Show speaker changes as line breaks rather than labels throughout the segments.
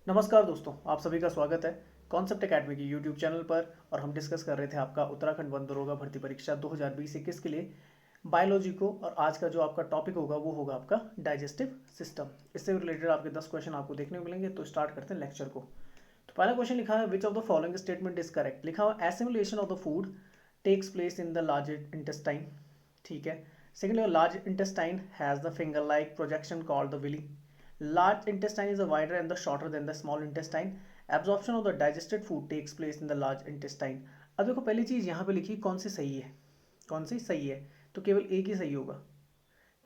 नमस्कार दोस्तों, आप सभी का स्वागत है कॉन्सेप्ट एकेडमी की यूट्यूब चैनल पर। और हम डिस्कस कर रहे थे आपका उत्तराखंड वन दरोगा भर्ती परीक्षा 2020-21 के लिए बायोलॉजी को। और आज का जो आपका टॉपिक होगा वो होगा आपका डाइजेस्टिव सिस्टम। इससे रिलेटेड आपके 10 क्वेश्चन आपको देखने को मिलेंगे। तो स्टार्ट करते हैं लेक्चर को। तो पहला क्वेश्चन लिखा है, which of the following statement is correct. लिखा हुआ assimilation of the food takes place in the large intestine. ठीक है। Secondly, large intestine has the finger like projection called the villi. Large intestine is wider and the shorter than the small intestine. Absorption of the digested food takes place in the large intestine. अब देखो, पहली चीज यहाँ पे लिखी कौन सी सही है, कौन सी सही है, तो केवल एक ही सही होगा।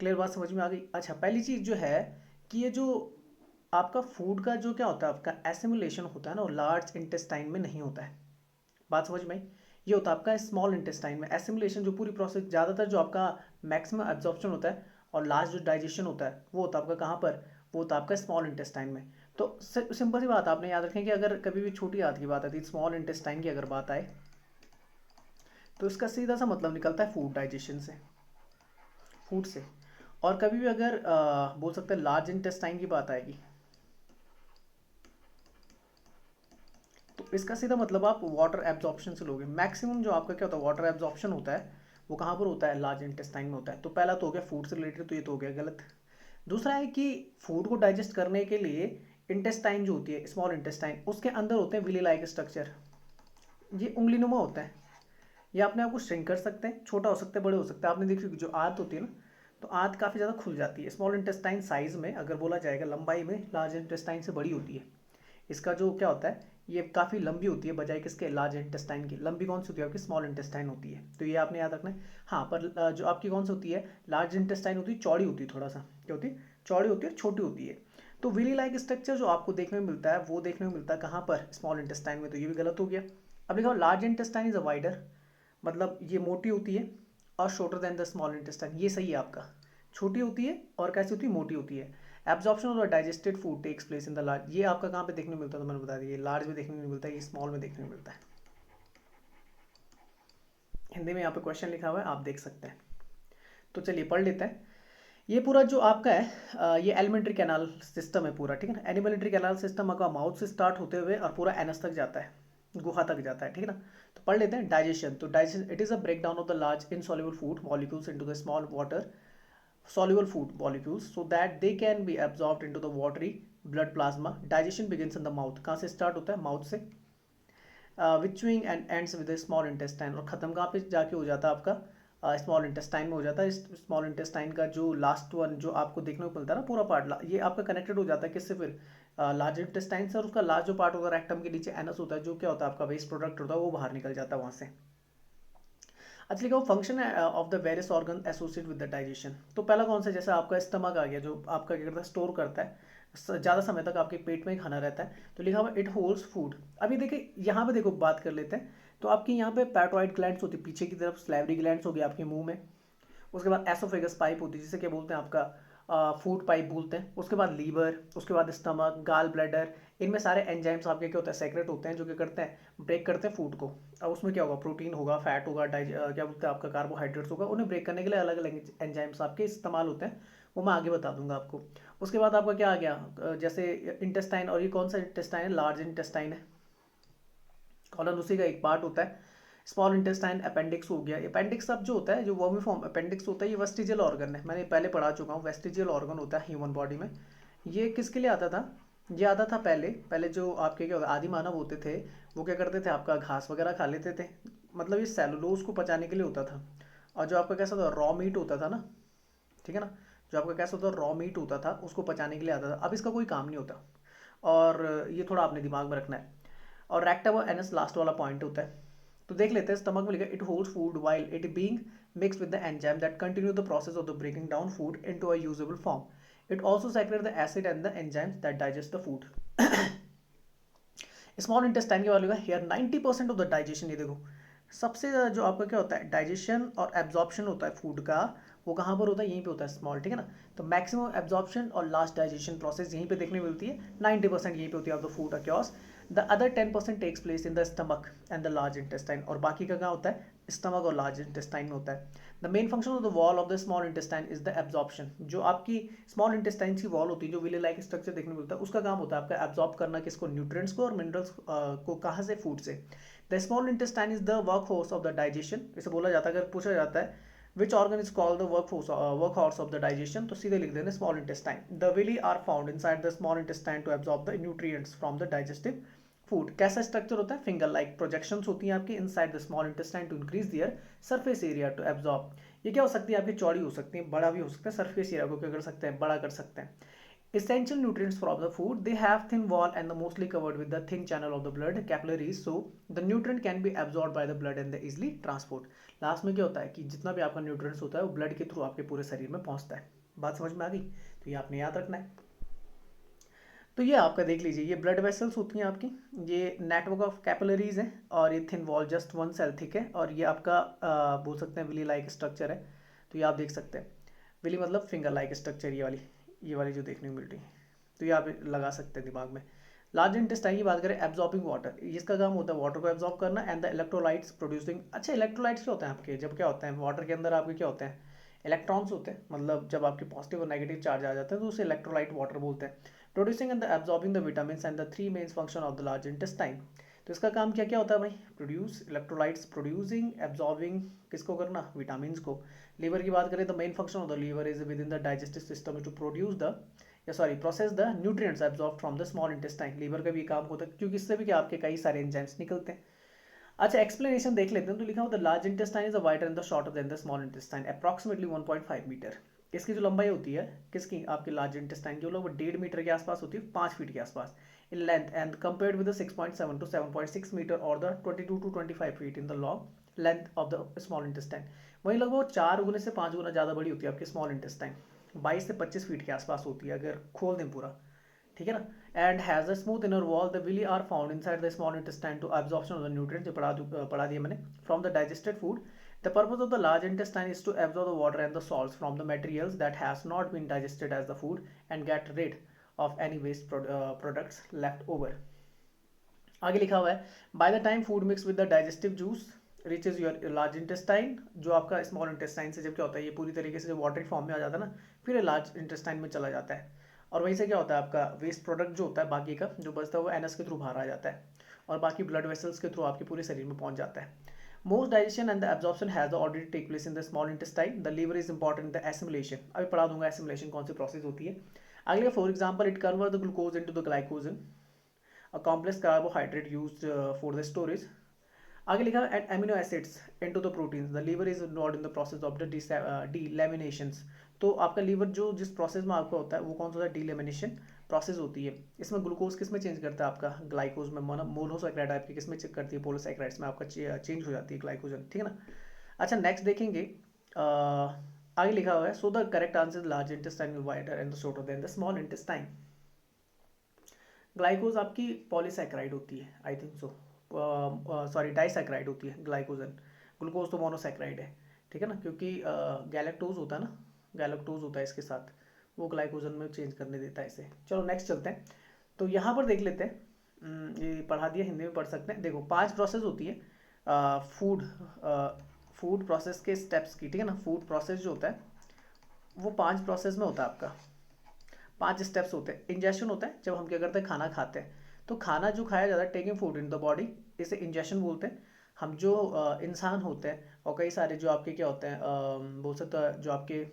क्लियर बात समझ में आ गई। अच्छा, पहली चीज जो है कि ये जो आपका फूड का जो क्या होता है, आपका एसिमुलेशन होता है ना, वो लार्ज इंटेस्टाइन में नहीं होता है। बात समझ में आई। ये होता है आपका स्मॉल इंटेस्टाइन में। एसिमुलेशन जो पूरी प्रोसेस, ज़्यादातर जो आपका मैक्सिमम एब्जॉर्प्शन होता है और लास्ट जो डाइजेशन होता है वो होता है आपका कहाँ पर, वो होता है आपका स्मॉल इंटेस्टाइन में। तो सिंपल सी बात, आपने याद रखें कि अगर कभी भी छोटी आंत की बात आती है, स्मॉल इंटेस्टाइन की अगर बात आए, तो इसका सीधा सा मतलब निकलता है फूड डाइजेशन से, फूड से। और कभी भी अगर बोल सकते हैं लार्ज इंटेस्टाइन की बात आएगी, तो इसका सीधा मतलब आप वाटर एब्जॉर्प्शन से लोगे। मैक्सिमम जो आपका क्या होता है वाटर एब्जॉर्प्शन होता है, वो कहाँ पर होता है, लार्ज इंटेस्टाइन में होता है। तो पहला तो हो गया फूड से रिलेटेड, तो ये तो हो गया गलत। दूसरा है कि फूड को डाइजेस्ट करने के लिए इंटेस्टाइन जो होती है, स्मॉल इंटेस्टाइन, उसके अंदर होते हैं विली लाइक स्ट्रक्चर। ये उंगलीनुमा होता है। ये अपने आप को श्रिंक कर सकते हैं, छोटा हो सकता है, बड़े हो सकते हैं। आपने देखी जो आंत होती है ना, तो आंत काफ़ी ज़्यादा खुल जाती है। स्मॉल इंटेस्टाइन साइज में अगर बोला जाएगा, लंबाई में लार्ज इंटेस्टाइन से बड़ी होती है। इसका जो क्या होता है, ये काफ़ी लंबी होती है बजाय किसके, लार्ज इंटेस्टाइन की। लंबी कौन सी होती है आपकी, स्मॉल इंटेस्टाइन होती है। तो ये आपने याद रखना है। हाँ, पर जो आपकी कौन सी होती है, लार्ज इंटेस्टाइन होती है, चौड़ी होती है, थोड़ा सा क्या होती है, चौड़ी होती है, छोटी होती है। तो विली लाइक स्ट्रक्चर जो आपको देखने में मिलता है, वो देखने में मिलता है कहाँ पर, स्मॉल इंटेस्टाइन में। तो ये भी गलत हो गया। अब लिखा large intestine is a wider, मतलब ये मोटी होती है, और shorter than the small intestine, ये सही है आपका। छोटी होती है और कैसी होती है, मोटी होती है। Absorption of the digested food takes place in the large, ये आपका कहाँ पे देखने को मिलता है, तो मैंने बता दिया, लार्ज में देखने को मिलता है, ये स्मॉल में देखने को मिलता है। हिंदी में यहाँ पे क्वेश्चन लिखा हुआ है, आप देख सकते हैं। तो चलिए पढ़ लेते हैं। ये पूरा जो आपका है ये एलिमेंट्री कैनाल सिस्टम है पूरा, ठीक है ना। एलिमेंट्री कैनाल सिस्टम आपका माउथ से स्टार्ट होते हुए और पूरा एनस तक जाता है, गुहा तक जाता है, ठीक है ना। तो पढ़ लेते हैं डाइजेशन। तो digestion, it is a break down of the large insoluble food molecules into the small water soluble food molecules so that they can be absorbed into the watery blood plasma. Digestion begins in the mouth. कहाँ से start होता है, mouth से, which chewing and ends with small intestine, और खत्म कहाँ पे जाके हो जाता है आपका, स्मॉल इंटेस्टाइन में हो जाता है। स्मॉल इंटेस्टाइन का जो लास्ट वन जो आपको देखने को मिलता है ना, पूरा पार्ट ये आपका कनेक्टेड हो जाता है किससे, फिर लार्ज इंटेस्टाइन से। और उसका लास्ट जो पार्ट होता है रेक्टम के नीचे एनस होता है, जो क्या होता है आपका वेस्ट प्रोडक्ट होता है, वो बाहर निकल जाता है वहाँ से। अच्छा, लिखा function of the various organ associate with the digestion. तो पहला कौन सा, जैसे आपका स्टमक आ गया, जो आपका क्या करता है, स्टोर करता है, ज़्यादा समय तक आपके पेट में ही खाना रहता है। तो लिखा हुआ इट होल्ड्स फूड। अभी देखिए यहाँ पे देखो, बात कर लेते हैं। तो आपकी यहाँ पे पैटोइड ग्लैंड्स होती है पीछे की तरफ, स्लैवरी ग्लैंड्स हो गया आपके मुंह में। उसके बाद एसोफेगस पाइप होती है, जिसे क्या बोलते हैं आपका, फूड पाइप बोलते हैं। उसके बाद लीवर, उसके बाद स्टमक, गाल ब्लैडर, इनमें सारे एंजाइम्स आपके क्या होता है, सेक्रेट होते हैं, जो क्या करते हैं, ब्रेक करते हैं फूड को। अब उसमें क्या होगा, प्रोटीन होगा, फैट होगा, क्या बोलते हैं आपका, कार्बोहाइड्रेट्स होगा। उन्हें ब्रेक करने के लिए अलग अलग एंजाइम्स आपके इस्तेमाल होते हैं, वो मैं आगे बता दूंगा आपको। उसके बाद आपका क्या आ गया, जैसे इंटेस्टाइन, और ये कौन सा इंटेस्टाइन है, लार्ज इंटेस्टाइन है। कॉलन उसी का एक पार्ट होता है। स्मॉल इंटेस्टाइन अपेंडिक्स हो गया। अपेंडिक्स अब जो होता है, जो वर्मीफॉर्म अपेंडिक्स होता है, ये वेस्टिजियल ऑर्गन है, मैंने पहले पढ़ा चुका हूँ। वेस्टिजियल ऑर्गन होता है ह्यूमन बॉडी में। ये किसके लिए आता था, ये आता था पहले पहले जो आपके क्या होता, आदि मानव होते थे, वो क्या करते थे, आपका घास वगैरह खा लेते थे। मतलब ये सेलुलोज को पचाने के लिए होता था। और जो आपका कैसा था, रॉ मीट होता था ना, ठीक है ना, जो आपका कैसा होता, रॉ मीट होता था, उसको पचाने के लिए आता था। अब इसका कोई काम नहीं होता। और ये थोड़ा आपने दिमाग में रखना है। और रेक्टम और एनस लास्ट वाला पॉइंट होता है। तो देख लेते हैं, स्टमक में लिखा it holds food while it being mixed with the enzyme that continue the process of the breaking down food into a usable form. It also secrete the acid and the enzymes that digest the food. Small intestine के वाले का hair 90% of the digestion, ये देखो सबसे ज़्यादा जो आपका क्या होता है, डाइजेशन और एब्जॉर्प्शन होता है फूड का, वो कहाँ पर होता है, यहीं पे होता है स्मॉल, ठीक है ना। तो मैक्सिमम एब्जॉर्प्शन और लास्ट डाइजेशन प्रोसेस यहीं पे देखने मिलती है, 90% यहीं पे होती है of the food occurs. The other 10% takes place in the stomach and the large intestine, और बाकी का कहाँ होता है, स्टमक और लार्ज इंटेस्टाइन में होता है। The main function of the wall of the small intestine is the absorption, जो आपकी स्मॉल इंटेस्टाइन की वॉल होती है, जो विले लाइक स्ट्रक्चर देखने को मिलता है, उसका काम होता है आपका एब्जॉर्ब करना किसको, न्यूट्रिएंट्स को और मिनरल्स को, कहाँ से, फूड से। The small intestine is the work force of the digestion, इसे बोला जाता है, अगर पूछा जाता है which organ is called the work horse of the digestion, तो सीधे लिख देना small intestine. The villi are found inside the small intestine to absorb the nutrients from the digestive food. कैसा स्ट्रक्चर होता है, फिंगर लाइक प्रोजेक्शंस होती हैं आपकी inside the small intestine to increase their surface area to absorb. ये क्या हो सकती है आपकी, चौड़ी हो सकती है, बड़ा भी हो सकता है, सरफेस एरिया को क्या कर सकते हैं, बड़ा कर सकते हैं। Essential nutrients from the food, they have thin wall and are mostly covered with the thin channel of the blood capillaries, so the nutrient can be absorbed by the blood and they easily transport। Last में क्या होता है कि जितना भी आपका nutrients होता है वो ब्लड के थ्रू आपके पूरे शरीर में पहुंचता है। बात समझ में आ गई, तो ये आपने याद रखना है। तो ये आपका देख लीजिए, ये ब्लड वेसल्स होती हैं आपकी, ये नेटवर्क ऑफ कैपिलरीज है, और ये thin wall just one cell thick है, और ये आपका बोल सकते हैं विली लाइक स्ट्रक्चर है। तो ये आप देख सकते हैं, विली मतलब फिंगर लाइक स्ट्रक्चर, ये वाली जो देखने को मिल रही है, तो ये आप लगा सकते हैं दिमाग में। लार्ज इंटेस्टाइन की बात करें, एब्जॉर्बिंग वाटर, इसका काम होता है वाटर को एब्जॉर्ब करना, एंड द इलेक्ट्रोलाइट्स प्रोड्यूसिंग। अच्छा, इलेक्ट्रोलाइट्स क्या होते हैं आपके, जब क्या होते हैं वाटर के अंदर आपके क्या होते हैं, इलेक्ट्रॉन्स होते हैं, मतलब जब आपके पॉजिटिव और नेगेटिव चार्ज आ जाते हैं तो उसे इलेक्ट्रोलाइट वाटर बोलते हैं। Producing and absorbing the vitamin and the three main function of the large intestine. तो इसका काम क्या क्या होता है भाई, प्रोड्यूस इलेक्ट्रोलाइट्स, प्रोड्यूसिंग, एब्जॉर्बिंग, किसको करना, विटामिन को। लीवर की बात करें, the main function of the liver is within the digestive system to produce the process the nutrients absorb from the small intestine. Liver का भी काम होता है, क्योंकि इससे भी क्या आपके कई सारे एंजाइम्स निकलते हैं। अच्छा, एक्सप्लेनेशन देख लेते हैं। तो लिखा हुआ the large intestine is wider and the shorter than the small intestine approximately 1.5 metre. इसकी जो लंबाई होती है किसकी, आपकी लार्ज इंटेस्टाइन जो लोग 1.5 मीटर के आसपास होती है, 5 फीट के आसपास in length, and compared with 6.7 to 7.6 metre और the 22 to 25 feet in the long length of the small intestine. वहीं लगभग 4 गुने से 5 गुना ज़्यादा बड़ी होती है आपकी स्मॉल इंटेस्टाइन, 22 से 25 फीट के आसपास होती है अगर खोल दें पूरा, ठीक है ना। And has a smooth inner wall, the villi are found inside the small intestine to absorption of the nutrients, जो पढ़ा दिया मैंने, from the digested food. The purpose of the large intestine is to absorb the water and the salts from the materials that has not been digested as the food and get rid of any waste products left over. आगे लिखा हुआ है, by the time food mix with the digestive juice reaches your large intestine, जो आपका small intestine से जब क्या होता है ये पूरी तरीके से जब वाटरी फॉर्म में आ जाता है ना, फिर लार्ज इंटेस्टाइन में चला जाता है, और वहीं से क्या होता है आपका वेस्ट प्रोडक्ट जो होता है बाकी का जो बचता है वो एनएस के थ्रू बाहर आ जाता है, और बाकी ब्लड वेसल्स के थ्रू आपके पूरे शरीर में पहुंच जाता है। Most digestion and the absorption has already take place in the small intestine, the liver is important in the assimilation. अभी पढ़ा दूंगा एसिमुलेशन कौन सी प्रोसेस होती है। अगले for example, it convert the glucose into the glycogen, a complex carbohydrate used for the storage। आगे लिखा है amino acids into the proteins, the liver is involved in the process of the deaminations. तो आपका liver जो जिस process में आपका होता है वो कौन सा होता है, डीलेमिनेशन प्रोसेस होती है। इसमें ग्लूकोज किस में चेंज करता है आपका, ग्लाइकोज में, मोनोसैकेराइड आपकी किस में चेक करती है, पोलोसैकेराइड्स में आपका चेंज हो जाती है ग्लाइकोजन, ठीक है ना। अच्छा, नेक्स्ट देखेंगे, आगे लिखा हुआ है, so the correct answer large intestine wider and shorter than the small intestine. Glycogen आपकी पॉलीसैकेराइड होती है, I think so, sorry disaccharide होती है ग्लाइकोजन, ग्लूकोज तो मोनोसैकेराइड है, ठीक है ना, क्योंकि गैलेक्टोज होता है ना, गैलेक्टोज होता है इसके साथ, वो ग्लाइकोजन में चेंज करने देता है इसे। चलो नेक्स्ट चलते हैं, तो यहाँ पर देख लेते हैं, ये पढ़ा दिया, हिंदी में पढ़ सकते हैं। देखो 5 प्रोसेस होती है फूड प्रोसेस के स्टेप्स की, ठीक है ना। फूड प्रोसेस जो होता है वो 5 प्रोसेस में होता है आपका, 5 स्टेप्स होते हैं। इंजेशन होता है जब हम क्या करते हैं, खाना खाते हैं, तो खाना जो खाया जाता है taking food in the body, इसे इंजेशन बोलते हैं। हम जो इंसान होते हैं और कई सारे जो आपके क्या होते हैं, बोल सकते हैं जो आपके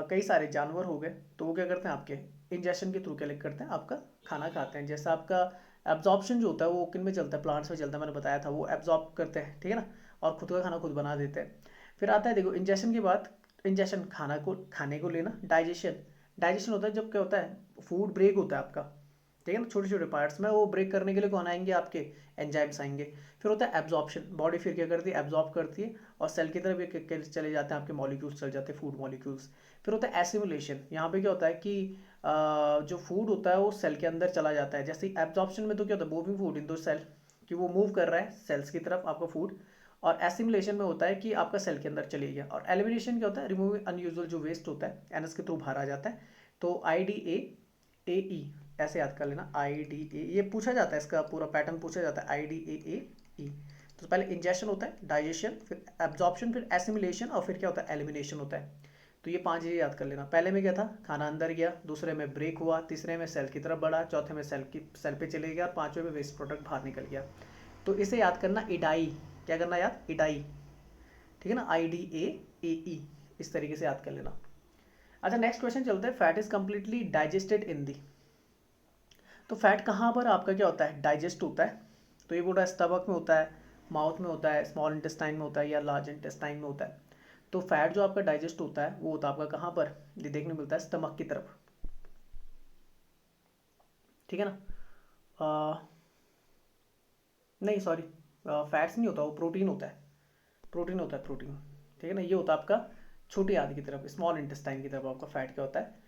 कई सारे जानवर हो गए, तो वो क्या करते हैं आपके इंजेशन के थ्रू क्या करते हैं, आपका खाना खाते हैं। जैसा आपका एब्जॉर्प्शन जो होता है वो किन में चलता है, प्लांट्स में चलता है, मैंने बताया था, वो एब्जॉर्ब करते हैं, ठीक है ना, और खुद का खाना खुद बना देते हैं। फिर आता है देखो इंजेशन के बाद, इंजेशन खाने को लेना, डाइजेशन, डाइजेशन होता है जब क्या होता है फूड ब्रेक होता है आपका, ठीक है ना, छोटे छोटे पार्ट्स में, वो ब्रेक करने के लिए कौन आएंगे, आपके एंजाइम्स आएंगे। फिर होता है एब्जॉर्प्शन, बॉडी फिर क्या करती है, एब्जॉर्ब करती है, और सेल की तरफ ये चले जाते हैं आपके मॉलिक्यूल्स, चले जाते हैं फूड मॉलिक्यूल्स। फिर होता है एसिमुलेशन, यहाँ पे क्या होता है कि जो फूड होता है वो सेल के अंदर चला जाता है। जैसे एब्जॉर्प्शन में तो क्या होता है, मूविंग फूड इन दो सेल, कि वो मूव कर रहा है सेल्स की तरफ आपका फूड, और एसिमिलेशन में होता है कि आपका सेल के अंदर चली गया, और एलिमिनेशन क्या होता है, रिमूविंग अनयूजुअल जो वेस्ट होता है एनएस के थ्रू बाहर आ जाता है। तो IDAAE ऐसे याद कर लेना, IDA, ये पूछा जाता है, इसका पूरा पैटर्न पूछा जाता है, IDAAE। तो पहले इंजेशन होता है, डाइजेशन, फिर एब्जॉर्प्शन, फिर एसिमिलेशन, और फिर क्या होता है, एलिमिनेशन होता है। तो ये 5 चीज़ें याद कर लेना। पहले में क्या था, खाना अंदर गया, दूसरे में ब्रेक हुआ, तीसरे में सेल की तरफ बढ़ा, चौथे में सेल पे चले गया, और पांचवें में वेस्ट प्रोडक्ट बाहर निकल गया। तो इसे याद करना, इडाई, क्या करना याद, इडाई, ठीक है ना, IDAAE, इस तरीके से याद कर लेना। अच्छा नेक्स्ट क्वेश्चन चलते हैं, fat is completely digested in the. तो फैट कहाँ पर आपका क्या होता है, डाइजेस्ट होता है। तो ये बोल रहा है स्टमक में होता है, माउथ में होता है, स्मॉल इंटेस्टाइन में होता है, या लार्ज इंटेस्टाइन में होता है। तो फैट जो आपका डाइजेस्ट होता है वो होता है आपका कहाँ पर, ये देखने मिलता है स्टमक की तरफ, ठीक है ना। नहीं सॉरी, फैट्स नहीं होता, वो प्रोटीन होता है, प्रोटीन होता है, प्रोटीन, ठीक है ना। ये होता है आपका छोटी आंत की तरफ, स्मॉल इंटेस्टाइन की तरफ आपका फैट क्या होता है,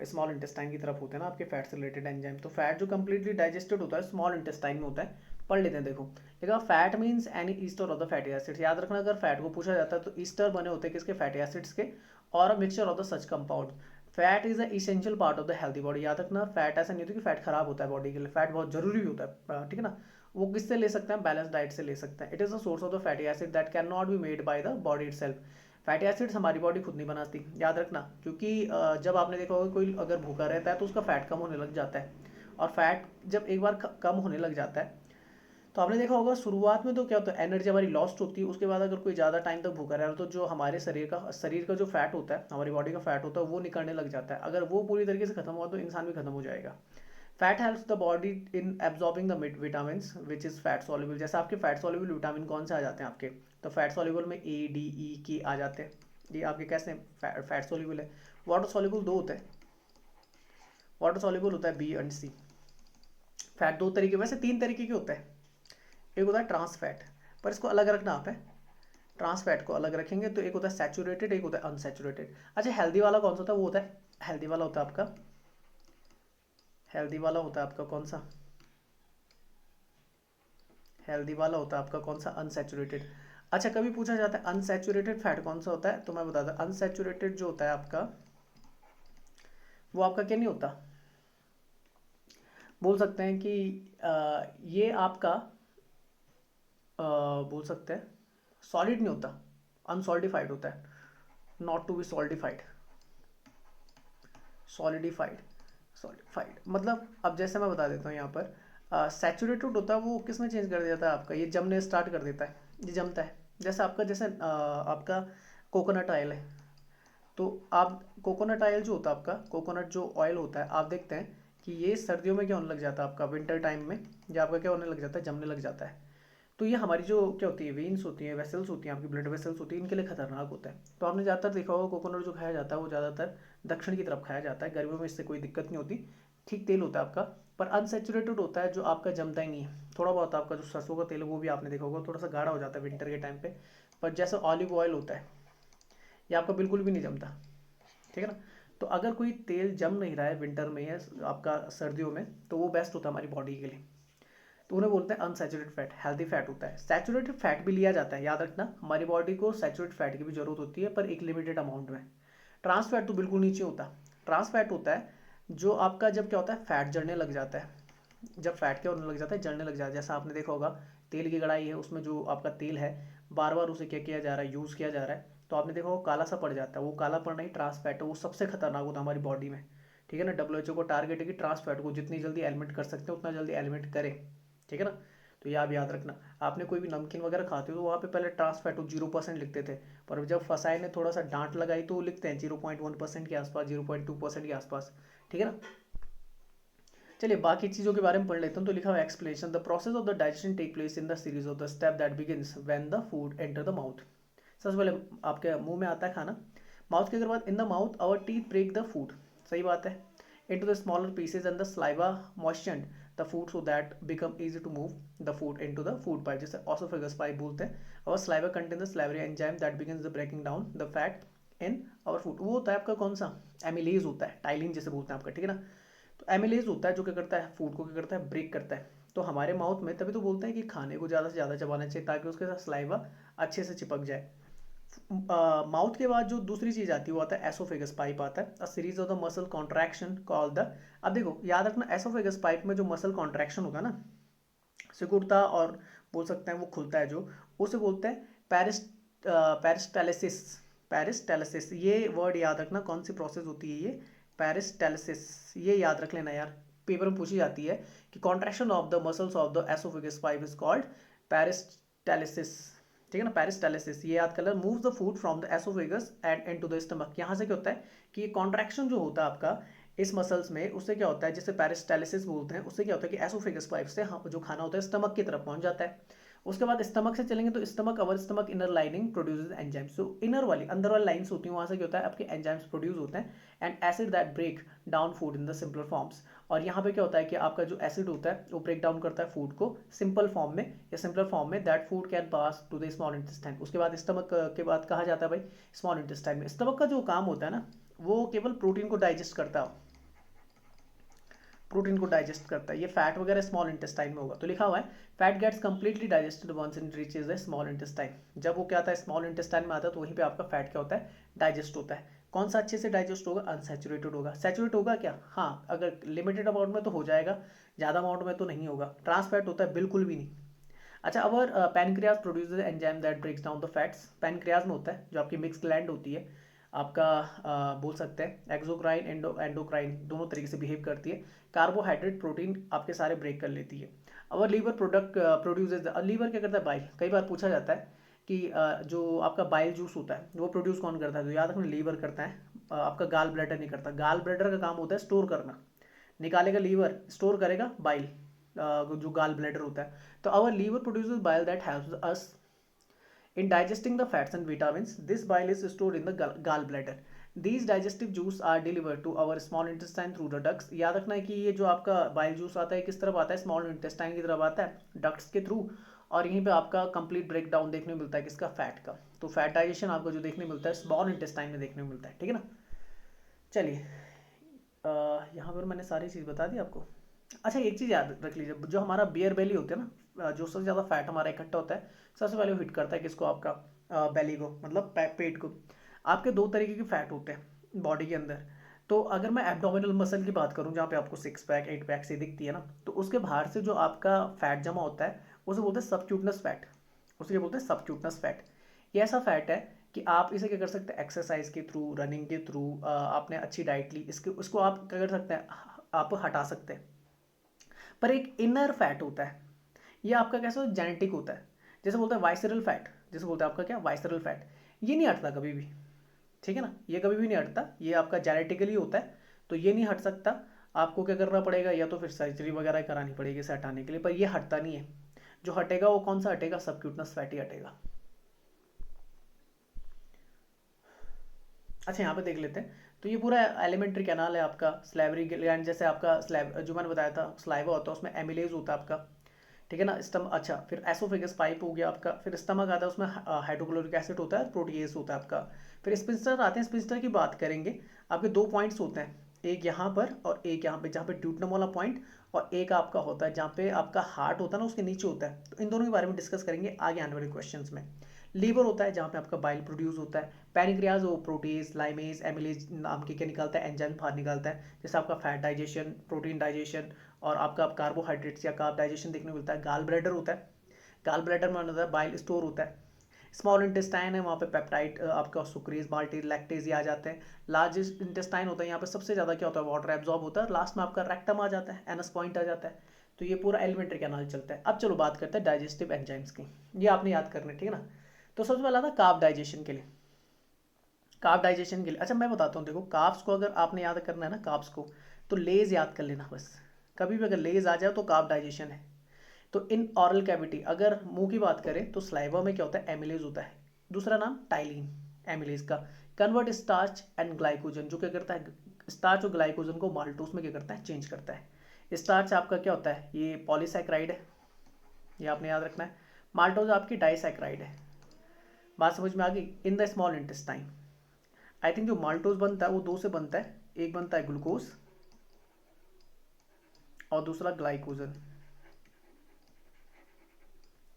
स्मॉल इंटेस्टाइन की तरफ होते हैं ना आपके फैट से रिलेटेड एंजाइम। तो फैट जो कंप्लीटली डाइजेस्टेड होता है स्मॉल इंटेस्टाइन में होता है। पढ़ लेते हैं, देखो देखा, fat means any ester of the fatty acids. याद रखना, अगर फैट को पूछा जाता है तो ईस्टर बने होते हैं किसके, फैटी एसिड्स के, और a mixture of the such compound. Fat is a essential part of the healthy body. याद रखना, फैट ऐसा नहीं होता कि फैट खराब होता है बॉडी के लिए, फैट बहुत जरूरी होता है, ठीक है ना। वो किससे ले सकते हैं, बैलेंस डाइट से ले सकते हैं। It is the source of the fatty acid that can not be made by the body itself. Fatty acids हमारी बॉडी खुद नहीं बनाती, याद रखना, क्योंकि जब आपने देखा होगा कोई अगर भूखा रहता है तो उसका फैट कम होने लग जाता है, और फैट जब एक बार कम होने लग जाता है, तो आपने देखा होगा शुरुआत में तो क्या होता है, एनर्जी हमारी लॉस्ट होती है। उसके बाद अगर कोई ज़्यादा टाइम तक भूखा रहा तो जो हमारे शरीर का जो फैट होता है, हमारी बॉडी का फैट होता है, वो निकलने लग जाता है। अगर वो पूरी तरीके से खत्म हुआ तो इंसान भी खत्म हो जाएगा। Fat helps the body in absorbing the vitamin which is fat soluble. जैसे आपके फैट सॉल्युबल विटामिन कौन से आ जाते हैं आपके, तो फैट सॉल्युबल में A, D, E के आ जाते हैं। ये आपके कैसे फैट सॉल्युबल है। वाटर सॉल्युबल दो होते हैं, वाटर सॉल्युबल होता है B एंड C। फैट दो तरीके, वैसे तीन तरीके के होते हैं। एक होता है ट्रांस फैट, पर इसको अलग रखना आप है, ट्रांस फैट को अलग रखेंगे। तो एक होता है सैचुरेटेड, एक होता है अनसैचुरेटेड। अच्छा हेल्दी वाला कौन सा होता है, वो होता है, हेल्दी वाला होता है आपका, हेल्दी वाला होता है आपका कौन सा, हेल्दी वाला होता है आपका कौन सा, अनसैचुरेटेड। अच्छा कभी पूछा जाता है अनसैचुरेटेड फैट कौन सा होता है, तो मैं बताता हूँ, अनसैचुरेटेड जो होता है आपका, वो आपका क्या नहीं होता, बोल सकते हैं कि ये आपका बोल सकते हैं सॉलिड नहीं होता, अनसॉल्डिफाइड होता है, not to be solidified, solidified, solidified मतलब, अब जैसे मैं बता देता हूँ यहाँ पर, सैचुरेटेड होता है वो किस में चेंज कर देता है आपका, ये जमने स्टार्ट कर देता है, ये जमता है। जैसे आपका जैसे आपका कोकोनट ऑयल है, तो आप कोकोनट ऑयल जो होता है आपका, कोकोनट जो ऑयल होता है, आप देखते हैं कि ये सर्दियों में क्या होने लग जाता है आपका, विंटर टाइम में ये आपका क्या होने लग जाता है, जमने लग जाता है। तो ये हमारी जो क्या होती है, वेन्स होती हैं, वेसल्स होती हैं, आपकी ब्लड वेसल्स होती हैं, इनके लिए खतरनाक होता है। तो आपने ज़्यादातर देखा होगा कोकोनट जो खाया जाता है वो ज़्यादातर दक्षिण की तरफ खाया जाता है, गर्मियों में इससे कोई दिक्कत नहीं होती, ठीक तेल होता है आपका। पर अनसेचुरेटेड होता है जो आपका जमता ही नहीं है, थोड़ा बहुत आपका जो सरसों का तेल है वो भी आपने देखा होगा थोड़ा सा गाढ़ा हो जाता है विंटर के टाइम पे। पर जैसे ऑलिव ऑयल होता है ये आपका बिल्कुल भी नहीं जमता, ठीक है ना। तो अगर कोई तेल जम नहीं रहा है विंटर में या आपका सर्दियों में, तो वो बेस्ट होता है हमारी बॉडी के लिए। तो उन्हें बोलते हैं अनसैचुरेटेड फैट, हेल्दी फैट होता है। सैचुरेटेड फैट भी लिया जाता है, याद रखना, हमारी बॉडी को सैचुरेटेड फैट की भी जरूरत होती है, पर एक लिमिटेड अमाउंट में। ट्रांस फैट तो बिल्कुल नीचे होता। ट्रांस फैट होता है जो आपका जब क्या होता है, फैट जड़ने लग जाता है, जब फैट क्या होने लग जाता है, जलने लग जाता है। जैसा आपने देखा होगा तेल की कढ़ाई है, उसमें जो आपका तेल है बार बार उसे क्या किया जा रहा है, यूज़ किया जा रहा है, तो आपने देखा होगा काला सा पड़ जाता है, वो काला पड़ना ही ट्रांस फैट है, वो सबसे खतरनाक होता है हमारी बॉडी में, ठीक है ना। WHO को टारगेट है कि ट्रांस फैट को जितनी जल्दी एलिमिनेट कर सकते हैं उतना जल्दी एलिमिनेट करें, ठीक है ना। तो ये आप याद रखना, आपने कोई भी नमकीन वगैरह खाते हो तो वहाँ पे पहले ट्रांस फैट 0% लिखते थे, पर जब फसाई ने थोड़ा सा डांट लगाई तो वो लिखते हैं 0.1% के आसपास, 0.2% के आसपास, ठीक है ना। चलिए बाकी चीज़ों के बारे में पढ़ लेते हैं। तो लिखा हुआ explanation, the process of the digestion take place in the series of the step that begins when the food enter the mouth. सबसे पहले आपके मुंह में आता है खाना, माउथ के अगर बाद in the mouth our teeth break the food, सही बात है, into the smaller pieces and the saliva moistened the food so that become easy to move the food into the food pipe, जैसे esophagus pipe बोलते हैं। our saliva contains the salivary enzyme that begins the breaking down the fat in our food। वो होता है आपका कौन सा, amylase होता है, टाइलिन जैसे बोलते हैं आपका, ठीक है ना। तो एमिलेज होता है जो क्या करता है, फूड को क्या करता है, ब्रेक करता है। तो हमारे माउथ में तभी तो बोलते हैं कि खाने को ज़्यादा से ज़्यादा चबाना चाहिए ताकि उसके साथ सलाइवा अच्छे से चिपक जाए। माउथ के बाद जो दूसरी चीज़ आती है वो आता है एसोफेगस पाइप आता है, a series of the muscle contraction call the. अब देखो याद रखना, एसोफेगस पाइप में जो मसल कॉन्ट्रैक्शन होगा ना, सिकुड़ता और बोल सकते हैं वो खुलता है जो, उसे बोलते हैं पेरिस्टालिसिस। पेरिस्टालिसिस ये वर्ड याद रखना, कौन सी प्रोसेस होती है ये, पेरिस्टालिसिस, ये याद रख लेना यार, पेपर में पूछी जाती है कि contraction of the muscles of the oesophagus pipe is called peristalsis. ठीक है ना, पेरिस्टालिसिस ये याद कर लो। Move the food from the oesophagus and into the stomach. यहाँ से क्या होता है कि कॉन्ट्रैक्शन जो होता है आपका इस मसल्स में, उससे क्या होता है, जिसे पेरिस्टालिसिस बोलते हैं, उससे क्या होता है कि एसोफेगस पाइप से जो खाना होता है स्टमक की तरफ पहुंच जाता है। उसके बाद स्टमक से चलेंगे तो स्टमक, अवर stomach inner lining produces enzymes. सो इनर वाली, अंदर वाली लाइन्स होती हैं, वहाँ से क्या होता है आपके एंजाइम्स प्रोड्यूस होते हैं and acid that break down food in the simpler forms. और यहाँ पे क्या होता है कि आपका जो एसिड होता है वो ब्रेक डाउन करता है फूड को सिंपल फॉर्म में या सिंपलर फॉर्म में, that food can pass to the small intestine. उसके बाद स्टमक के बाद कहा जाता है भाई स्मॉल इंटेस्टाइन में। स्टमक का जो काम होता है ना, वो केवल प्रोटीन को डाइजेस्ट करता है, प्रोटीन को डाइजेस्ट करता है। ये फैट वगैरह स्मॉल इंटेस्टाइन में होगा। तो लिखा हुआ है fat gets completely digested once it reaches the small intestine. जब वो क्या आता है स्मॉल इंटेस्टाइन में आता है तो वहीं पे आपका फैट क्या होता है, डाइजेस्ट होता है। कौन सा अच्छे से डाइजेस्ट होगा, अनसैचुरेटेड होगा। सैचुरेट होगा क्या, हाँ अगर लिमिटेड अमाउंट में तो हो जाएगा, ज़्यादा अमाउंट में तो नहीं होगा। ट्रांस फैट होता है बिल्कुल भी नहीं। अच्छा, our pancreas produces enzyme that breaks down the fats. Pancreas में होता है जो आपकी मिक्स ग्लैंड होती है आपका, बोल सकते हैं एक्सोक्राइन एंडोक्राइन दोनों तरीके से बिहेव करती है। कार्बोहाइड्रेट प्रोटीन आपके सारे ब्रेक कर लेती है। अवर लीवर प्रोडक्ट प्रोड्यूसेस, लीवर क्या करता है, बाइल। कई बार पूछा जाता है कि जो आपका बाइल जूस होता है वो प्रोड्यूस कौन करता है, तो याद रखना लीवर करता है, आपका गाल ब्लैडर नहीं करता। गाल ब्लैडर का काम होता है स्टोर करना, निकालेगा लीवर, स्टोर करेगा बाइल, जो गाल ब्लैडर होता है। तो our liver produces bile that helps us in digesting the fats and vitamins. This bile is stored in the gallbladder. These digestive juice are delivered to our small intestine through the ducts. याद रखना है कि ये जो आपका bile juice आता है किस तरफ आता है, स्मॉल इंटेस्टाइन की तरफ आता है, डक्ट्स के थ्रू। और यहीं पे आपका कंप्लीट ब्रेक डाउन देखने को मिलता है किसका, फैट का। तो फैट डाइजेशन आपको जो देखने को मिलता है स्मॉल इंटेस्टाइन में देखने को मिलता है। ठीक है ना, चलिए यहाँ पर मैंने सारी चीज़ बता दी आपको। अच्छा एक चीज़ याद रख लीजिए, जो हमारा बियर बेली होता है ना, जो सबसे ज़्यादा फैट हमारा इकट्ठा होता है, सबसे पहले वो हिट करता है किसको, आपका बेली को, मतलब पेट को। आपके दो तरीके के फैट होते हैं बॉडी के अंदर। तो अगर मैं एब्डोमिनल मसल की बात करूं जहाँ पे आपको 6 पैक 8 पैक से दिखती है ना, तो उसके बाहर से जो आपका फैट जमा होता है उसे बोलते हैं सबक्यूटनस फैट। उसे क्या बोलते हैं, सबक्यूटनस फैट। ये ऐसा फैट है कि आप इसे क्या कर सकते हैं, एक्सरसाइज के थ्रू, रनिंग के थ्रू, आपने अच्छी डाइट ली, उसको आप क्या कर सकते हैं, आप हटा सकते हैं। पर एक इनर फैट होता है, ये आपका कैसा जेनेटिक होता है, जैसे बोलते हैं वाइसरल फैट, जैसे बोलते हैं आपका क्या वाइसरल फैट, ये नहीं हटता कभी भी। ठीक है ना, ये कभी भी नहीं हटता, ये आपका जेनेटिकली होता है, तो ये नहीं हट सकता। आपको क्या करना पड़ेगा, या तो फिर सर्जरी वगैरह करानी पड़ेगी इसे हटाने के लिए, पर ये हटता नहीं है। जो हटेगा वो कौन सा हटेगा, सबक्यूटनस फैट ही हटेगा। अच्छा यहाँ पे देख लेते हैं, तो ये पूरा एलिमेंट्री कैनाल है आपका, स्लाइवरी ग्लैंड, जैसे आपका स्लैब जो मैंने बताया था स्लाइवा होता है, उसमें एमिलेज होता है आपका। ठीक है ना, अच्छा फिर एसोफेगस पाइप हो गया आपका, फिर स्टमक आता है, उसमें हाइड्रोक्लोरिक एसिड होता है, प्रोटीएस होता है आपका। फिर स्पिंस्टर आते हैं, स्पिंस्टर की बात करेंगे। आपके दो पॉइंट्स होते हैं, एक यहाँ पर और एक यहाँ पे, जहाँ पे ड्यूटनम वाला पॉइंट, और एक आपका होता है जहाँ पे आपका हार्ट होता है ना उसके नीचे होता है। तो इन दोनों के बारे में डिस्कस करेंगे आगे आने वाले क्वेश्चन में। लीवर होता है जहाँ पे आपका बाइल प्रोड्यूस होता है। पैनक्रियाज वो प्रोटीज, लाइमेज, एमिलेज नाम के क्या निकालता है, एंजाइम बाहर निकालता है, जैसे आपका फैट डाइजेशन, प्रोटीन डाइजेशन, और आपका कार्बोहाइड्रेट्स या कार्ब डाइजेशन देखने को मिलता है। गाल ब्लैडर होता है, गाल ब्लैडर में होता है बाइल स्टोर होता है। स्मॉल इंटेस्टाइन है, वहाँ पे पेप्टाइड आपका सुक्रेज, माल्टेज, लैक्टेज ये आ जाते हैं। लार्ज इंटेस्टाइन होता है, यहाँ पे सबसे ज़्यादा क्या होता है, वाटर एब्जॉर्ब होता है। लास्ट में आपका रेक्टम आ जाता है, एनस पॉइंट आ जाता है। तो ये पूरा एलिमेंट्री कैनाल चलता है। अब चलो बात करते हैं डाइजेस्टिव एंजाइम्स की, ये आपने याद करने, ठीक है ना। तो सबसे पहला था कार्ब डाइजेशन के लिए, कार्ब डाइजेशन के लिए। अच्छा मैं बताता हूँ, देखो कार्ब्स को अगर आपने याद करना है ना, कार्ब्स को तो लेज याद कर लेना बस। कभी भी अगर लेज आ जाए तो कार्ब डाइजेशन है। तो इन ऑरल कैविटी, अगर मुंह की बात करें तो स्लाइवा में क्या होता है, एमिलेज होता है। दूसरा नाम टाइलिन, एमिलेज का। कन्वर्ट स्टार्च एंड ग्लाइकोजन, जो क्या करता है, स्टार्च और ग्लाइकोजन को माल्टोस में क्या करता है, चेंज करता है। स्टार्च आपका क्या होता है, ये पॉलीसैक्राइड है, ये आपने याद रखना है। माल्टोज आपकी डाइसैक्राइड है। बात समझ में आ गई। इन the small intestine I think जो माल्टोज बनता है वो दो से बनता है, एक बनता है ग्लूकोज और दूसरा ग्लाइकोजन।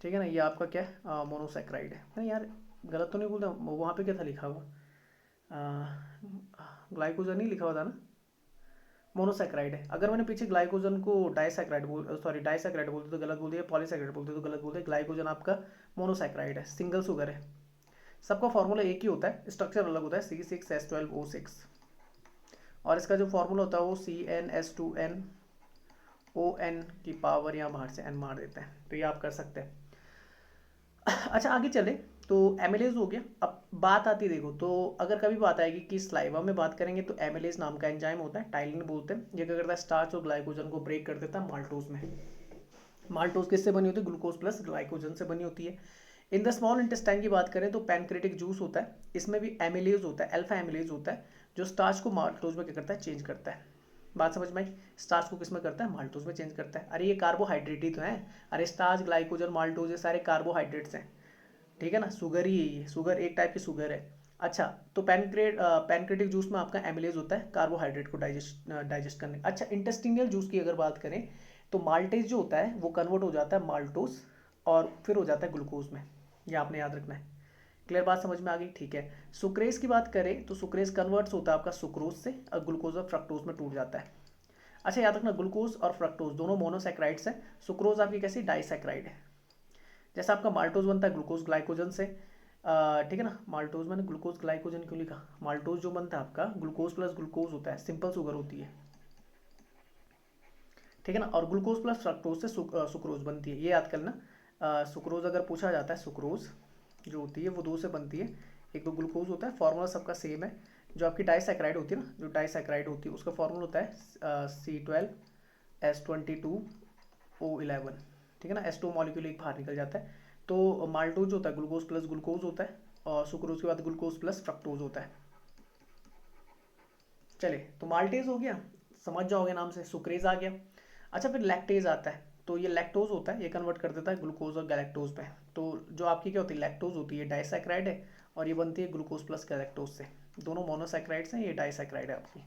ठीक है ना, ये आपका क्या है, मोनोसैक्राइड है। नहीं यार, गलत तो नहीं बोलता, वहाँ पे क्या था लिखा हुआ, ग्लाइकोजन नहीं लिखा हुआ था ना, मोनोसैक्राइड है। अगर मैंने पीछे ग्लाइकोजन को डाइसैक्राइड बोलते तो गलत बोल दिया, पॉलीसैक्राइड बोलते तो गलत बोल दिया। ग्लाइकोजन आपका मोनोसैक्राइड है, सिंगल शुगर है। सबका फॉर्मूला एक ही होता है, स्ट्रक्चर अलग होता है, C6H12O6। और इसका जो फॉर्मूला होता है वो CnS2nOn की पावर यहाँ बाहर से n मार देते हैं, तो ये आप कर सकते हैं। अच्छा आगे चले तो एमिलेज हो गया। अब बात आती है, देखो तो अगर कभी बात आएगी कि स्लाइवा में बात करेंगे तो एमिलेज नाम का एंजाइम होता है, टाइलिन बोलते हैं। ये क्या करता है, स्टार्च और ग्लाइकोजन को ब्रेक कर देता है माल्टोज में। माल्टोज किससे बनी होती है, ग्लूकोज प्लस ग्लाइकोजन से बनी होती है। इन द स्मॉल इंटेस्टाइन की बात करें तो पैनक्रेटिक जूस होता है, इसमें भी एमिलेज होता है, अल्फा एमिलेज होता है, जो स्टार्च को माल्टोज में क्या करता है, चेंज करता है। बात समझ में आई, स्टार्च को किस में करता है, माल्टोज में चेंज करता है। अरे ये कार्बोहाइड्रेट ही तो है, अरे स्टार्च ग्लाइकोजन माल्टोज ये सारे कार्बोहाइड्रेट्स हैं, ठीक है ना, शुगर ही है ये, शुगर एक टाइप की शुगर है। अच्छा, तो पैनक्रेटिक जूस में आपका एमिलेज होता है कार्बोहाइड्रेट को डाइजेस्ट करने। अच्छा, इंटेस्टिनियल जूस की अगर बात करें तो माल्टेज जो होता है वो कन्वर्ट हो जाता है माल्टोस और फिर हो जाता है ग्लूकोज में, ये आपने याद रखना है। क्लियर, बात समझ में आ गई, ठीक है। सुक्रेज की बात करें तो सुक्रेज कन्वर्ट्स होता है आपका सुक्रोज से और ग्लूकोज और फ्रक्टोज में टूट जाता है। अच्छा याद रखना, ग्लूकोज और फ्रक्टोज दोनों मोनोसैक्राइड्स हैं, सुक्रोज आपकी कैसी डाइसैक्राइड है। जैसा आपका माल्टोज बनता है ग्लूकोज ग्लाइकोजन से, ठीक है ना, माल्टोज मैंने ग्लूकोज ग्लाइकोजन क्यों लिखा, माल्टोज जो बनता है आपका ग्लूकोज प्लस ग्लूकोज होता है, सिंपल शुगर होती है, ठीक है ना, और ग्लूकोज प्लस फ्रक्टोज से सुक्रोज बनती है, ये याद करना। सुक्रोज अगर पूछा जाता है, सुक्रोज जो होती है वो दो से बनती है, एक तो ग्लूकोज होता है, फॉर्मूला सबका सेम है। जो आपकी डाइसैक्राइड होती है ना, जो डाइसैक्राइड होती है उसका फॉर्मूला होता है C12H22O11, ठीक है ना, H2 मॉलिक्यूल एक बाहर निकल जाता है। तो माल्टोज होता है ग्लूकोज प्लस ग्लूकोज होता है, और सुक्रोज के बाद ग्लूकोज प्लस फ्रक्टोज होता है। चले, तो माल्टेज हो गया, समझ जाओगे नाम से, सुक्रेज आ गया। अच्छा, फिर लैक्टेज आता है, तो ये लैक्टोज होता है, ये कन्वर्ट कर देता है ग्लूकोज और गैलेक्टोज पे। तो जो आपकी क्या होती है, लैक्टोज होती है, डाइसैक्राइड है, और ये बनती है ग्लूकोज प्लस गैलेक्टोज से। दोनों मोनोसैक्राइड्स हैं, ये डाइसैक्राइड है आपकी।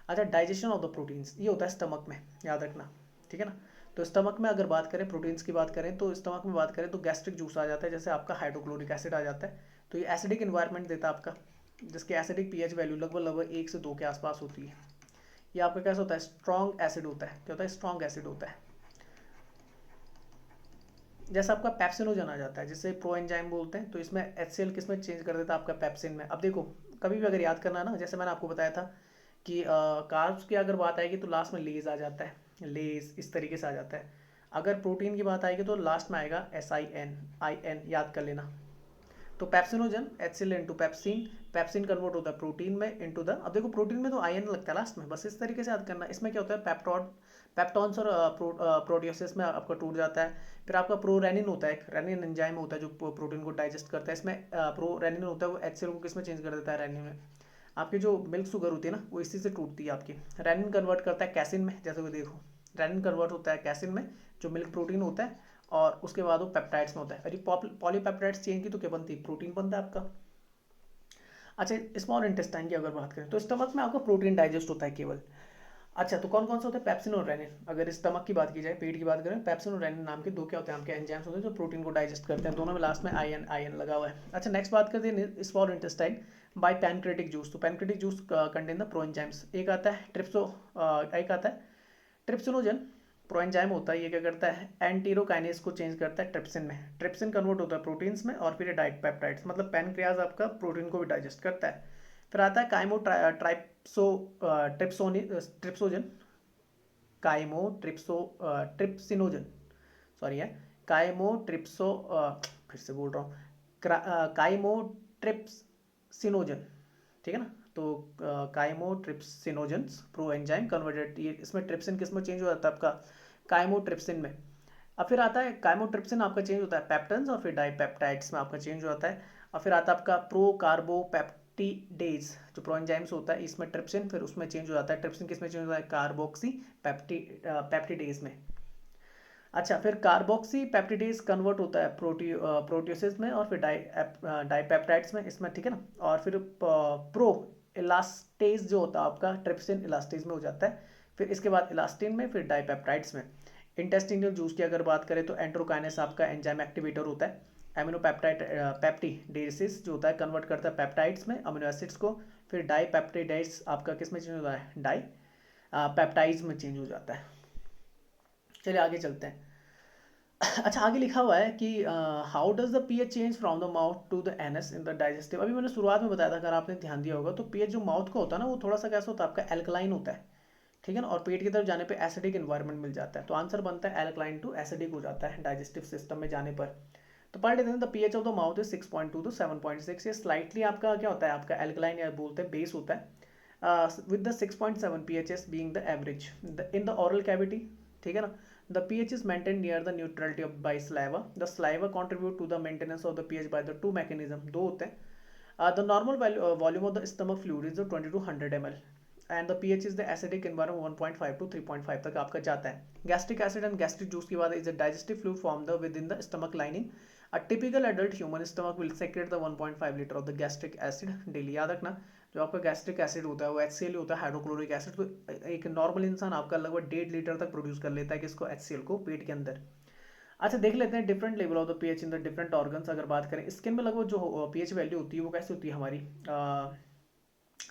अच्छा, डाइजेशन ऑफ द प्रोटीन्स ये होता है स्टमक में, याद रखना, ठीक है ना। तो स्टमक में अगर बात करें, प्रोटीन्स की बात करें तो स्टमक में बात करें तो गैस्ट्रिक जूस आ जाता है, जैसे आपका हाइड्रोक्लोरिक एसिड आ जाता है। तो ये एसिडिक इन्वायरमेंट देता है आपका, जिसकी एसिडिक पीएच वैल्यू लगभग लगभग 1 से 2 के आसपास होती है। ये आपका कैसा होता है, स्ट्रॉन्ग एसिड होता है, क्या होता है, स्ट्रॉन्ग एसिड होता है। जैसा आपका पेप्सिनोजन आ जाता है, जिसे प्रो एंजाइम बोलते हैं, तो इसमें HCl किस में चेंज कर देता है, आपका पेप्सिन में। अब देखो, कभी भी अगर याद करना ना, जैसे मैंने आपको बताया था कि कार्ब्स की अगर बात आएगी तो लास्ट में लेज आ जाता है, लेज इस तरीके से आ जाता है। अगर प्रोटीन की बात आएगी तो लास्ट में आएगा SIN, याद कर लेना। तो pepsinogen HCl into pepsin, pepsin convert होता है प्रोटीन में इंटू द, अब देखो प्रोटीन में तो आयन लगता है लास्ट में, बस इस तरीके से याद करना। इसमें क्या होता है, पेप्टॉन्स और प्रोटियोसिस में आपका टूट जाता है। फिर आपका प्रोरेनिन होता है, एक रेनिन एंजाइम होता है जो प्रोटीन को डाइजेस्ट करता है। इसमें प्रोरेनिन होता है, वो HCl को किस में चेंज कर देता है, रेनिन में। आपकी जो मिल्क शुगर होती है ना, वो इसी से टूटती है आपकी। रेनिन कन्वर्ट करता है कैसिन में, जैसे कि देखो रेनिन कन्वर्ट होता है कैसिन में, जो मिल्क प्रोटीन होता है, और उसके बाद वो पेप्टाइड्स में होता है। अरे पॉलीपेप्टाइड्स चेंज की तो क्या बनती है, प्रोटीन बनता है आपका। अच्छा, स्मॉल इंटेस्टाइन की अगर बात करें तो स्टमक में आपका प्रोटीन डाइजेस्ट होता है केवल। अच्छा, तो कौन कौन से होते हैं, पेप्सिन और रेनिन। अगर स्टमक की बात की जाए, पेट की बात करें, पेप्सिन और रेनिन नाम के दो क्या होते हैं, आपके एंजाइम्स होते हैं जो प्रोटीन को डाइजेस्ट करते हैं। दोनों में लास्ट में आयन आयन लगा हुआ है। अच्छा, नेक्स्ट बात करते हैं small intestine by pancreatic juice. तो pancreatic juice contain the pro enzymes, एक आता है एक आता है ट्रिप्सिनोजन, प्रोएंजाइम होता है, ये क्या करता है, एंटीरोकाइनेज को चेंज करता है ट्रिप्सिन में। ट्रिप्सिन कन्वर्ट होता है प्रोटीन्स में, और फिर ये डाइट पेप्टाइड्स, मतलब पैनक्रियाज आपका प्रोटीन को भी डाइजेस्ट करता है। फिर आता है काइमो ट्रिप्सोजन, काइमो ट्रिप्सिनोजन, सॉरी है, काइमो ट्रिप्सो फिर से बोल रहा हूँ, काइमो ट्रिप्सिनोजन, ठीक है ना। तो काइमोट्रिप्सिनोजेंस प्रो एंजाइम कन्वर्टेड, ये इसमें ट्रिप्सिन किस में चेंज हो जाता है, आपका काइमोट्रिप्सिन में। अब फिर आता है काइमोट्रिप्सिन आपका चेंज होता है पेप्टन्स, और फिर डाइपेप्टाइड्स में आपका चेंज हो जाता है। और फिर आता है आपका प्रो कार्बोपेप्टिडेज, जो प्रो एंजाइम्स होता है, इसमें ट्रिप्सिन, फिर उसमें चेंज हो जाता है, ट्रिप्सिन किस में चेंज होता है, कार्बोक्सी पेप्टिडेज में। अच्छा, फिर कार्बोक्सी पेप्टिडेज कन्वर्ट होता है प्रोटियोसिस में, और फिर डाइपेप्टाइड्स में, इसमें, ठीक है ना। और फिर प्रो इलास्टेज जो होता है आपका ट्रिप्सिन इलास्टेज में हो जाता है। फिर इसके बाद इलास्टिन में, फिर डाइपेप्टाइड्स में। इंटेस्टिनल जूस की अगर बात करें तो एंट्रोकाइनेस आपका एंजाइम एक्टिवेटर होता है। एमिनो पेप्टाइड पेप्टिडेसिस जो होता है कन्वर्ट करता है पेप्टाइड्स में अमीनो एसिड्स को। फिर डाई पेप्टिडेट्स आपका किस में चेंज होता है, डाई पेप्टाइड्स में चेंज हो जाता है। चलिए आगे चलते हैं। अच्छा आगे लिखा हुआ है कि how does the pH change from the mouth to the anus in the digestive. अभी मैंने शुरुआत में बताया था, अगर आपने ध्यान दिया होगा तो पीएच जो माउथ का होता है ना वो थोड़ा सा कैसा होता है आपका एल्कलाइन होता है, ठीक है ना, और पेट की तरफ जाने पे एसिडिक एनवायरनमेंट मिल जाता है। तो आंसर बनता है एल्कलाइन टू एसिडिक हो जाता है डाइजेस्टिव सिस्टम में जाने पर। तो पढ़ लेते हैं, the pH of the mouth is 6.2 to 7.6। ये स्लाइटली आपका क्या होता है, आपका एल्कलाइन या बोलते हैं बेस होता है, with the 6.7 PHS being the average in the oral cavity, ठीक है ना। The pH is maintained near the neutrality of by saliva. The saliva contribute to the maintenance of the pH by the two mechanism, दो होते हैं। The normal volume of the stomach fluid is 20 to 100 ml and the pH is the acidic environment 1.5 to 3.5 तक आपका जाता है। Gastric acid and gastric juice की बात is a digestive fluid formed within the stomach lining. A typical adult human stomach will secrete the 1.5 liter of the gastric acid daily। याद रखना जो आपका गैस्ट्रिक एसिड होता है वो HCl होता है, हाइड्रोक्लोरिक एसिड। तो एक नॉर्मल इंसान आपका लगभग 1.5 लीटर तक प्रोड्यूस कर लेता है किसको, HCl को, पेट के अंदर। अच्छा देख लेते हैं different level of the pH in the different organs. अगर बात करें स्किन में लगभग जो पीएच वैल्यू होती है वो कैसी होती है हमारी,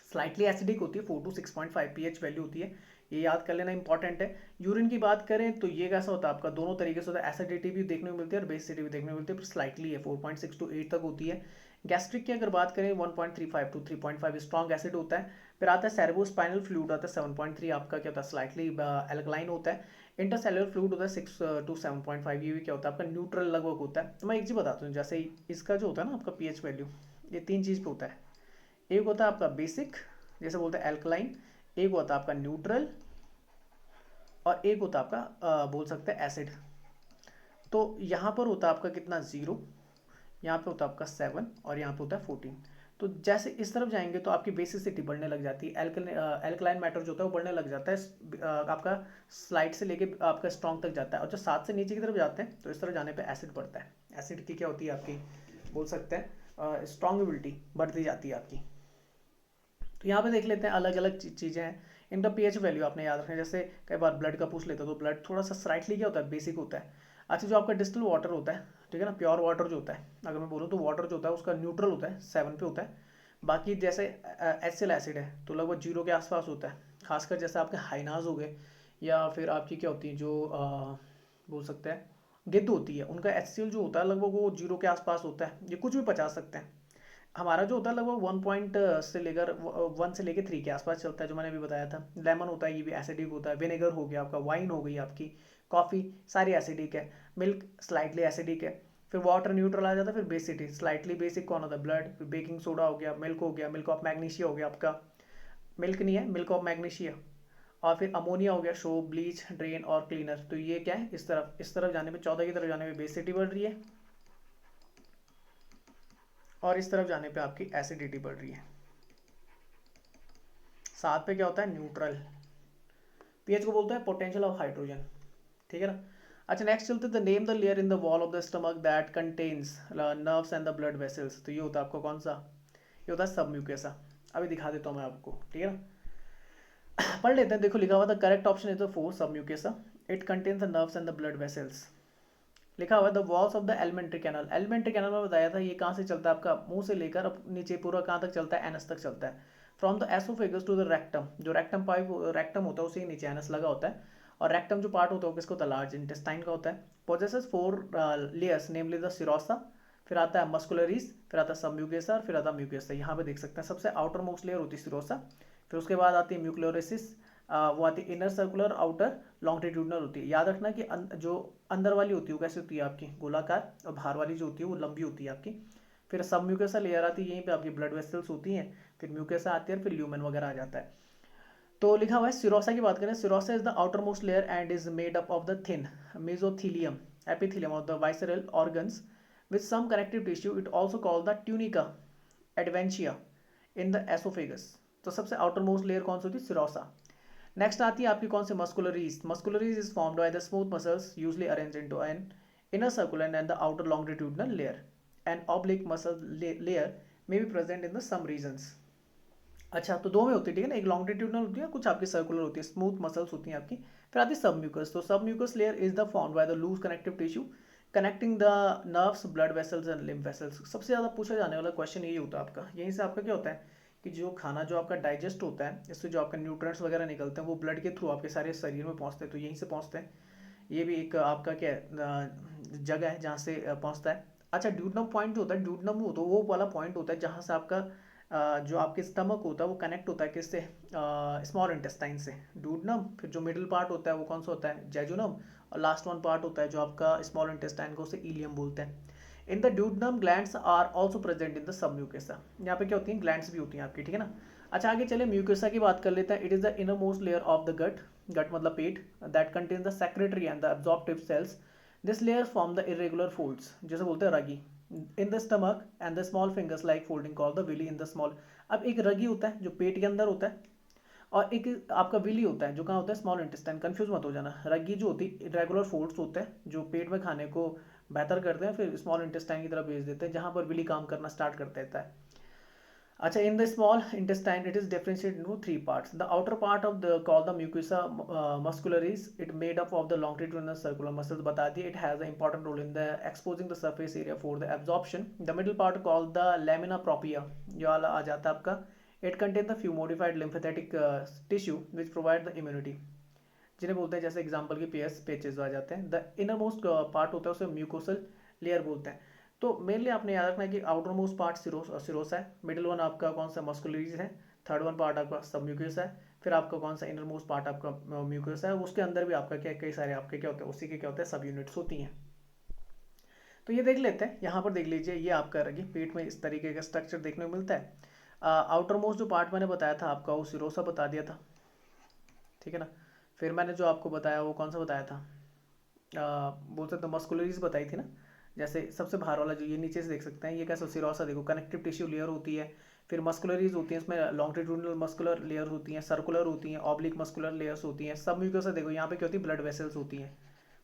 स्लाइटली एसिडिक होती है, 4 टू 6.5 पीएच वैल्यू होती है, ये याद कर लेना इंपॉर्टेंट है। यूरिन की बात करें तो ये कैसा होता है आपका, दोनों तरीके से होता है, एसिडिटी भी देखने को मिलती है और बेसिडिटी भी देखने को मिलती है, पर स्लाइटली है 4.6 टू 8 तक होती है। गैस्ट्रिक की अगर बात करें 1.35 टू 3.5 स्ट्रॉन्ग एसिड होता है। फिर आता है सेरेब्रोस्पाइनल फ्लूइड आता है 7.3, आपका क्या होता है स्लाइटली एल्कलाइन होता है। इंटरसेलुलर फ्लूइड होता है 6 टू 7.5, ये भी क्या होता है आपका न्यूट्रल लगभग होता है। तो मैं एक चीज़ बताता हूँ, जैसे इसका जो होता है ना आपका पीएच वैल्यू, ये तीन चीज़ पे होता है। एक होता है आपका बेसिक, जैसे बोलते हैं एल्कलाइन, एक होता है आपका न्यूट्रल, और एक होता है आपका बोल सकते हैं एसिड। तो यहाँ पर होता है आपका कितना 0, यहाँ पे होता है आपका 7 और यहाँ पे होता है 14। तो जैसे इस तरफ जाएंगे तो आपकी बेसिसिटी बढ़ने लग जाती है, एल्कलाइन मैटर जो होता है वो बढ़ने लग जाता है, आपका स्लाइड से लेके आपका स्ट्रॉन्ग तक जाता है। और जो 7 से नीचे की तरफ जाते हैं तो इस तरफ जाने पे एसिड बढ़ता है। एसिड की क्या होती है आपकी, बोल सकते हैं स्ट्रॉन्गेबिलिटी बढ़ती जाती है आपकी। तो यहाँ पे देख लेते हैं अलग अलग चीज़ें हैं। इनका पीएच वैल्यू आपने याद रखना है, जैसे कई बार ब्लड का पूछ लेते हो तो ब्लड थोड़ा सा स्लाइटली क्या होता है, बेसिक होता है। अच्छा जो आपका डिस्टिल वाटर होता है, ठीक है ना, प्योर वाटर जो होता है, अगर मैं बोलूँ तो वाटर जो होता है उसका न्यूट्रल होता है 7 पे होता है। बाकी जैसे HCl एसिड है तो लगभग 0 के आसपास होता है। खासकर जैसे आपके हाइनाज हो गए या फिर आपकी क्या होती है जो बोल सकते हैं गिद्ध होती है, उनका HCl जो होता है लगभग वो 0 के आसपास होता है। ये कुछ भी पचा सकते हैं। हमारा जो होता है लगभग 1 पॉइंट से लेकर 1 से लेकर 3 के आसपास चलता है, जो मैंने अभी बताया था। लेमन होता है, ये भी एसिडिक होता है। विनेगर हो गया आपका, वाइन हो गई आपकी, कॉफ़ी, सारी एसिडिक है। मिल्क स्लाइटली एसिडिक है। फिर वाटर न्यूट्रल आ जाता है। फिर बेसिटी स्लाइटली बेसिक कौन होता है, ब्लड। फिर बेकिंग सोडा हो गया, मिल्क हो गया, मिल्क ऑफ मैग्नीशिया हो गया आपका, मिल्क नहीं है, मिल्क ऑफ मैग्नीशिया। और फिर अमोनिया हो गया, शो, ब्लीच, ड्रेन और क्लीनर। तो ये क्या है, इस तरफ जाने पे 14 की तरफ जाने पे बेसिटी बढ़ रही है और इस तरफ जाने पे आपकी एसिडिटी बढ़ रही है। 7 पे क्या होता है, न्यूट्रल। पीएच को बोलते हैं पोटेंशियल ऑफ हाइड्रोजन, ठीक है ना। अच्छा नेक्स्ट चलते हैं, the name the layer in the wall of the stomach that contains nerves and the blood vessels. तो ये होता है आपको कौन सा, ये होता है सबम्यूकेसा। अभी दिखा देता हूँ मैं आपको, ठीक है ना। पढ़ लेते हैं, देखो लिखा हुआ था correct option is the 4 submucosa. It contains the nerves and the blood vessels. लिखा हुआ है the walls of the alimentary canal. Alimentary canal में बताया था ये कहाँ से चलता है, आपका मुंह से लेकर अब नीचे पूरा कहाँ तक चलता है, एनस तक चलता है। From the oesophagus to the rectum, जो रेक्टम पाइप रेक्टम होता है उसी के नीचे एनस लगा होता है। और रेक्टम जो पार्ट होता है वो किसका होता है, लार्ज इंटेस्टाइन का होता है। Possesses 4 layers namely the serosa, फिर आता है मस्कुलरीज, फिर आता है सबम्यूकेसा और फिर आता है म्यूकेसा। यहाँ पे देख सकते हैं सबसे आउटर मोस्ट लेयर होती है सिरोसा, फिर उसके बाद आती है म्यूक्लोरेसिस, वो आती है इनर सर्कुलर, आउटर लॉन्गिट्यूडनल होती है। याद रखना कि जो अंदर वाली होती है वो कैसी होती है आपकी गोलाकार, और बाहर वाली जो होती है वो लंबी होती है आपकी। फिर सब म्यूकेसा लेयर आती है, यहीं पे आपकी ब्लड वेसल्स होती हैं। फिर म्यूकेसा आती है, फिर ल्यूमेन वगैरह आ जाता है। तो लिखा हुआ है सिरोसा की बात करें, serosa is the outer most layer and is made up of the thin mesothelium epithelium of the visceral organs with some connective tissue. It also called the tunica adventitia in the oesophagus. तो सबसे outer most layer कौन सी होती है, serosa. Next आती है आपकी कौन सी, muscularis. Muscularis is formed by the smooth muscles usually arranged into an inner circular and the outer longitudinal layer. An oblique muscle layer may be present in the some regions. अच्छा, तो दो में होती है, ठीक है ना, एक लॉन्गिट्यूडनल होती है, कुछ आपकी सर्कुलर होती है, स्मूथ मसल्स होती हैं आपकी। फिर आती है सब म्यूकस। तो sub mucous layer is the formed by the loose connective tissue connecting the nerves, blood vessels and lymph vessels. सबसे ज़्यादा पूछा जाने वाला क्वेश्चन यही होता है आपका। यहीं से आपका क्या होता है कि जो खाना जो आपका डाइजेस्ट होता है, इससे जो आपका न्यूट्रिएंट्स वगैरह निकलते हैं वो ब्लड के थ्रू आपके सारे शरीर में पहुंचते हैं, तो यहीं से पहुंचते हैं। ये भी एक आपका क्या है, जगह है जहाँ से पहुंचता है। अच्छा, ड्यूडनम पॉइंट जो होता है, ड्यूडनम हो तो वो वाला पॉइंट होता है जहाँ से आपका जो आपके स्टमक होता है वो कनेक्ट होता है किससे, स्मॉल इंटेस्टाइन से, ड्यूडनम। फिर जो मिडिल पार्ट होता है वो कौन सा होता है, जेजुनम। और लास्ट वन पार्ट होता है जो आपका स्मॉल इंटेस्टाइन को, उसे इलियम बोलते हैं। In the duodenum glands are also present in the sub mucosa. यहाँ पे क्या होती है, ग्लैंड्स भी होती हैं आपकी, ठीक है ना। अच्छा, आगे चले म्यूकेसा की बात कर लेते हैं। It is the inner most layer of the gut, gut मतलब पेट, that contains the secretory and the absorptive cells. This layer form the irregular folds, जैसे बोलते हैं rugae, in the stomach and the small fingers like folding called the villi in the small. अब एक रगी होता है जो पेट के अंदर होता है, और एक आपका विली होता है जो कहाँ होता है, स्मॉल इंटेस्टाइन। कंफ्यूज मत हो जाना। रगी जो होती है इरेगुलर फोल्ड्स होते हैं जो पेट में खाने को बेहतर करते हैं, फिर स्मॉल इंटेस्टाइन की तरफ भेज देते हैं जहाँ पर विली काम करना स्टार्ट कर देता है। अच्छा, in the small intestine it is differentiated into three parts. The outer part of the called the mucosa muscularis, it made up of the longitudinal circular muscles, बता दिए। It has an important role in the exposing the surface area for the absorption. The middle part called the lamina propria, ये वाला आ जाता है आपका। It contains the few modified lymphatic tissue which provide the immunity, जिन्हें बोलते हैं जैसे example की पेयर्स पेचेस आ जाते हैं। द इनर मोस्ट पार्ट होता है उसे म्यूकोसल लेयर बोलते हैं। तो मेनली आपने याद रखना है कि आउटर मोस्ट पार्ट सिरोसा है, मिडिल वन आपका कौन सा, मस्कुलरीज है, थर्ड वन पार्ट आपका सब म्यूकस है, फिर आपका कौन सा इनर मोस्ट पार्ट आपका म्यूकस है, उसके अंदर भी आपका क्या कई सारे आपके क्या होते हैं, उसी के क्या होते हैं, सब यूनिट्स होती हैं। तो ये देख लेते हैं, यहाँ पर देख लीजिए, ये आपका रगी पेट में इस तरीके का स्ट्रक्चर देखने को मिलता है। आउटर मोस्ट जो पार्ट मैंने बताया था आपका, वो सिरोसा बता दिया था, ठीक है ना। फिर मैंने जो आपको बताया वो कौन सा बताया था, बोल सकते हो मस्कुलरीज बताई थी ना। जैसे सबसे बाहर वाला जो ये नीचे से देख सकते हैं, ये कैसा सिरोसा, देखो कनेक्टिव टिश्यू लेयर होती है। फिर मस्कुलरीज होती हैं, इसमें लॉन्गिट्यूडिनल मस्कुलर लेयर होती हैं, सर्कुलर होती हैं, ऑब्लिक मस्कुलर लेयर्स होती हैं। सब म्यूकोसा देखो यहाँ पे क्या होती है, ब्लड वेसल्स होती हैं,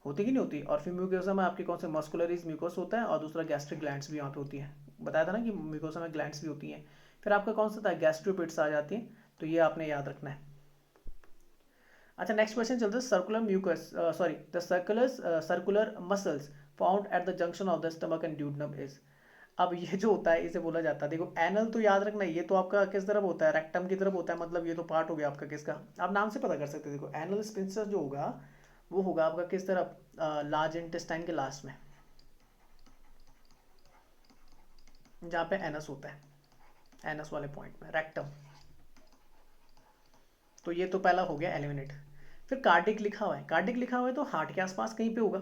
होती कि नहीं होती। और फिर म्यूकोसा में आपकी कौन से, मस्कुलरीज म्यूकोस होता है, और दूसरा गैस्ट्रिक ग्लैंड्स भी यहाँ पे होती है। बताया था ना कि म्यूकोसा में ग्लैंड्स भी होती हैं। फिर आपका कौन सा था, गैस्ट्रोपिट्स आ जाती हैं। तो ये आपने याद रखना है। अच्छा, नेक्स्ट क्वेश्चन चलते हैं। Circular mucous, sorry, the circular muscles found at the junction of the stomach and duodenum is. अब ये जो होता है इसे बोला जाता है, देखो एनल तो याद रखना, ये तो आपका किस तरफ होता है, रेक्टम की तरफ होता है, मतलब ये तो पार्ट हो गया आपका किसका, आप नाम से पता कर सकते हैं। देखो एनल स्पिंसर जो होगा वो होगा आपका किस तरफ, लार्ज इंटेस्टाइन के लास्ट में, जहाँ पे एनस होता है, एनस वाले पॉइंट में रेक्टम। तो ये तो पहला हो गया एलिमिनेट। फिर कार्डिक लिखा हुआ है, कार्डिक लिखा हुआ है तो हार्ट के आसपास कहीं पे होगा।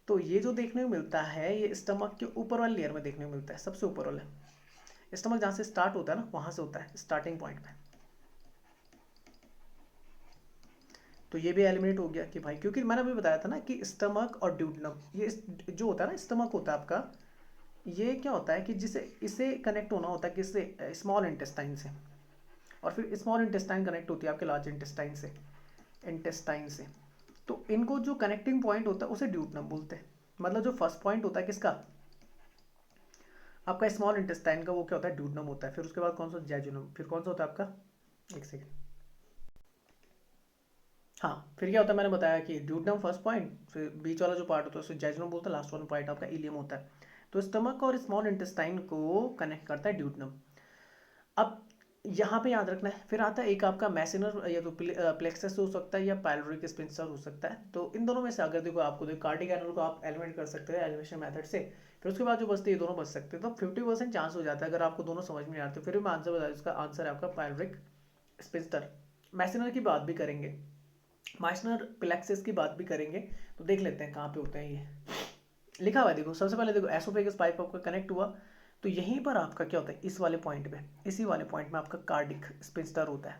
तो ये जो देखने को मिलता है ये स्टमक के ऊपर वाली लेयर में देखने को मिलता है, सबसे ऊपर वाले। स्टमक जहाँ से स्टार्ट होता है ना, वहाँ से होता है स्टार्टिंग पॉइंट में। तो ये भी एलिमिनेट हो गया कि भाई, क्योंकि मैंने अभी बताया था ना कि स्टमक और ड्यूडनम, ये जो होता है ना, स्टमक होता है आपका, ये क्या होता है कि जिसे इसे कनेक्ट होना होता है किससे, स्मॉल इंटेस्टाइन से। और फिर स्मॉल इंटेस्टाइन कनेक्ट होती है आपके लार्ज इंटेस्टाइन से। तो इनको जो कनेक्टिंग पॉइंट होता है उसे ड्यूटनम बोलते हैं। मतलब जो फर्स्ट पॉइंट होता है किसका, आपका स्मॉल इंटेस्टाइन का, वो क्या होता है, ड्यूटनम होता है। फिर उसके बाद कौन सा, जैजुनम। फिर कौन सा होता है आपका, एक सेकेंड, हाँ, फिर क्या होता है, मैंने बताया कि ड्यूटनम फर्स्ट पॉइंट, फिर बीच वाला जो पार्ट होता है उसे जैजुनम बोलते हैं, लास्ट वाला पॉइंट आपका इलियम होता है। तो स्टमक और स्मॉल इंटेस्टाइन को कनेक्ट करता है ड्यूटनम। अब यहाँ पे याद रखना है, फिर आता है एक आपका मैसेनर, या तो प्लेक्सस हो सकता है या पाइलोरिक स्पिंसर हो सकता है। तो इन दोनों में से अगर देखो आपको, देखो कार्डिक एनल को आप एलिमिनेट कर सकते हैं एलिमिनेशन मेथड से। फिर उसके बाद जो बचते हैं ये दोनों बच सकते हैं। तो 50% चांस हो जाता है अगर आपको दोनों समझ में आते हैं। फिर भी मैं आंसर बता दूं, इसका आंसर है आपका पाइलोरिक स्पिंसर। मैसेनर की बात भी करेंगे, माइसनर प्लेक्सस की बात भी करेंगे। तो देख लेते हैं कहाँ पे होते हैं ये। लिखा हुआ है देखो, सबसे पहले देखो एसोफेगस पाइप आपका कनेक्ट हुआ, तो यहीं पर आपका क्या होता है, इस वाले पॉइंट पे, इसी वाले पॉइंट में आपका कार्डिक स्पिंसटर होता है।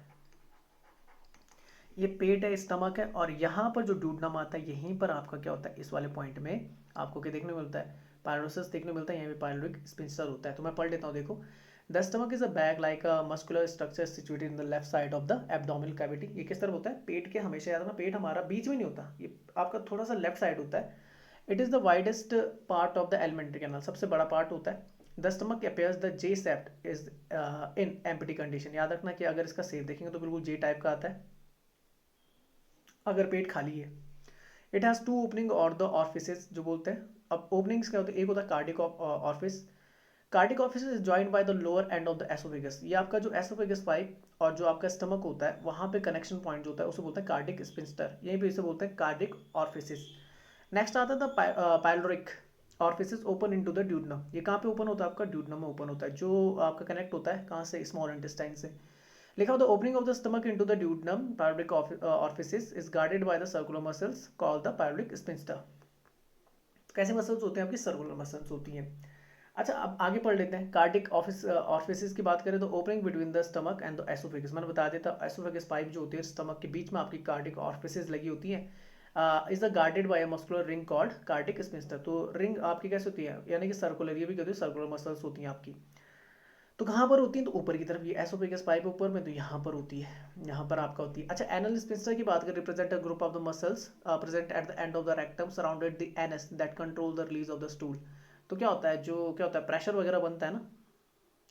ये पेट है, स्टमक है, और यहाँ पर जो ड्यूडनम आता है यहीं पर आपका क्या होता है, इस वाले पॉइंट में आपको क्या देखने को मिलता है, पाइलोसिस देखने को मिलता है। यहाँ पे पाइलोरिक स्पिंसटर होता है। तो मैं पढ़ लेता हूँ, देखो। The stomach is a bag like a muscular structure situated in the left side of the abdominal cavity. ये किस तरफ होता है, पेट के, हमेशा याद रखना पेट हमारा बीच में नहीं होता, ये आपका थोड़ा सा लेफ्ट साइड होता है। It is the widest part of the alimentary canal, सबसे बड़ा पार्ट होता है। The stomach appears the J shaped is in empty condition. याद रखना कि अगर इसका शेप देखेंगे तो बिल्कुल जे टाइप का आता है अगर पेट खाली है। इट हैज़ टू ओपनिंग और द ऑर्फिसेस जो बोलते हैं। अब ओपनिंग्स क्या होते हैं, एक होता है cardiac orifice. Cardiac orifice is joined by the lower end of the oesophagus. ये आपका जो एसोफेगस पाइप और जो आपका स्टमक होता है वहाँ पे कनेक्शन पॉइंट जो होता है उसे बोलते हैं कार्डिक स्पिंस्टर, यहीं पे इसे बोलते हैं कार्डिक ऑर्फिसिस। नेक्स्ट आता है the pyloric orifices open into the duodenum. ये कहाँ पे ओपन होता है, आपका ड्यूडनम में ओपन होता है, जो आपका कनेक्ट होता है कहाँ से, स्मॉल इंटेस्टाइन से। लिखा the opening of the stomach into the duodenum pyloric orifices is guarded by the circular muscles called the pyloric sphincter. कैसे मसल्स होते हैं आपकी, सर्कुलर मसल्स होती हैं। अच्छा अब आगे पढ़ लेते हैं। कार्डिक ऑफिस ऑर्फिसिस की बात करें तो opening between the stomach and the oesophagus, मैंने बता देता एसोफेगस पाइप जो होती है स्टमक के बीच में आपकी कार्डिक ऑर्फिसिस लगी होती है, is the guarded by a muscular ring called cardiac sphincter. तो रिंग आपकी कैसे होती है, यानी कि सर्कुलर, ये भी कहते हैं सर्कुलर मसल्स होती हैं आपकी। तो कहाँ पर होती है, तो ऊपर की तरफ, ये एसोफेगस पाइप ऊपर में, तो यहाँ पर होती है, यहाँ पर आपका होती है। अच्छा एनल स्पिंस्टर की बात करें, represent a group of the muscles present at the end of the rectum surrounded the anus that control the release of the stool. तो क्या होता है, जो क्या होता है प्रेशर वगैरह बनता है ना,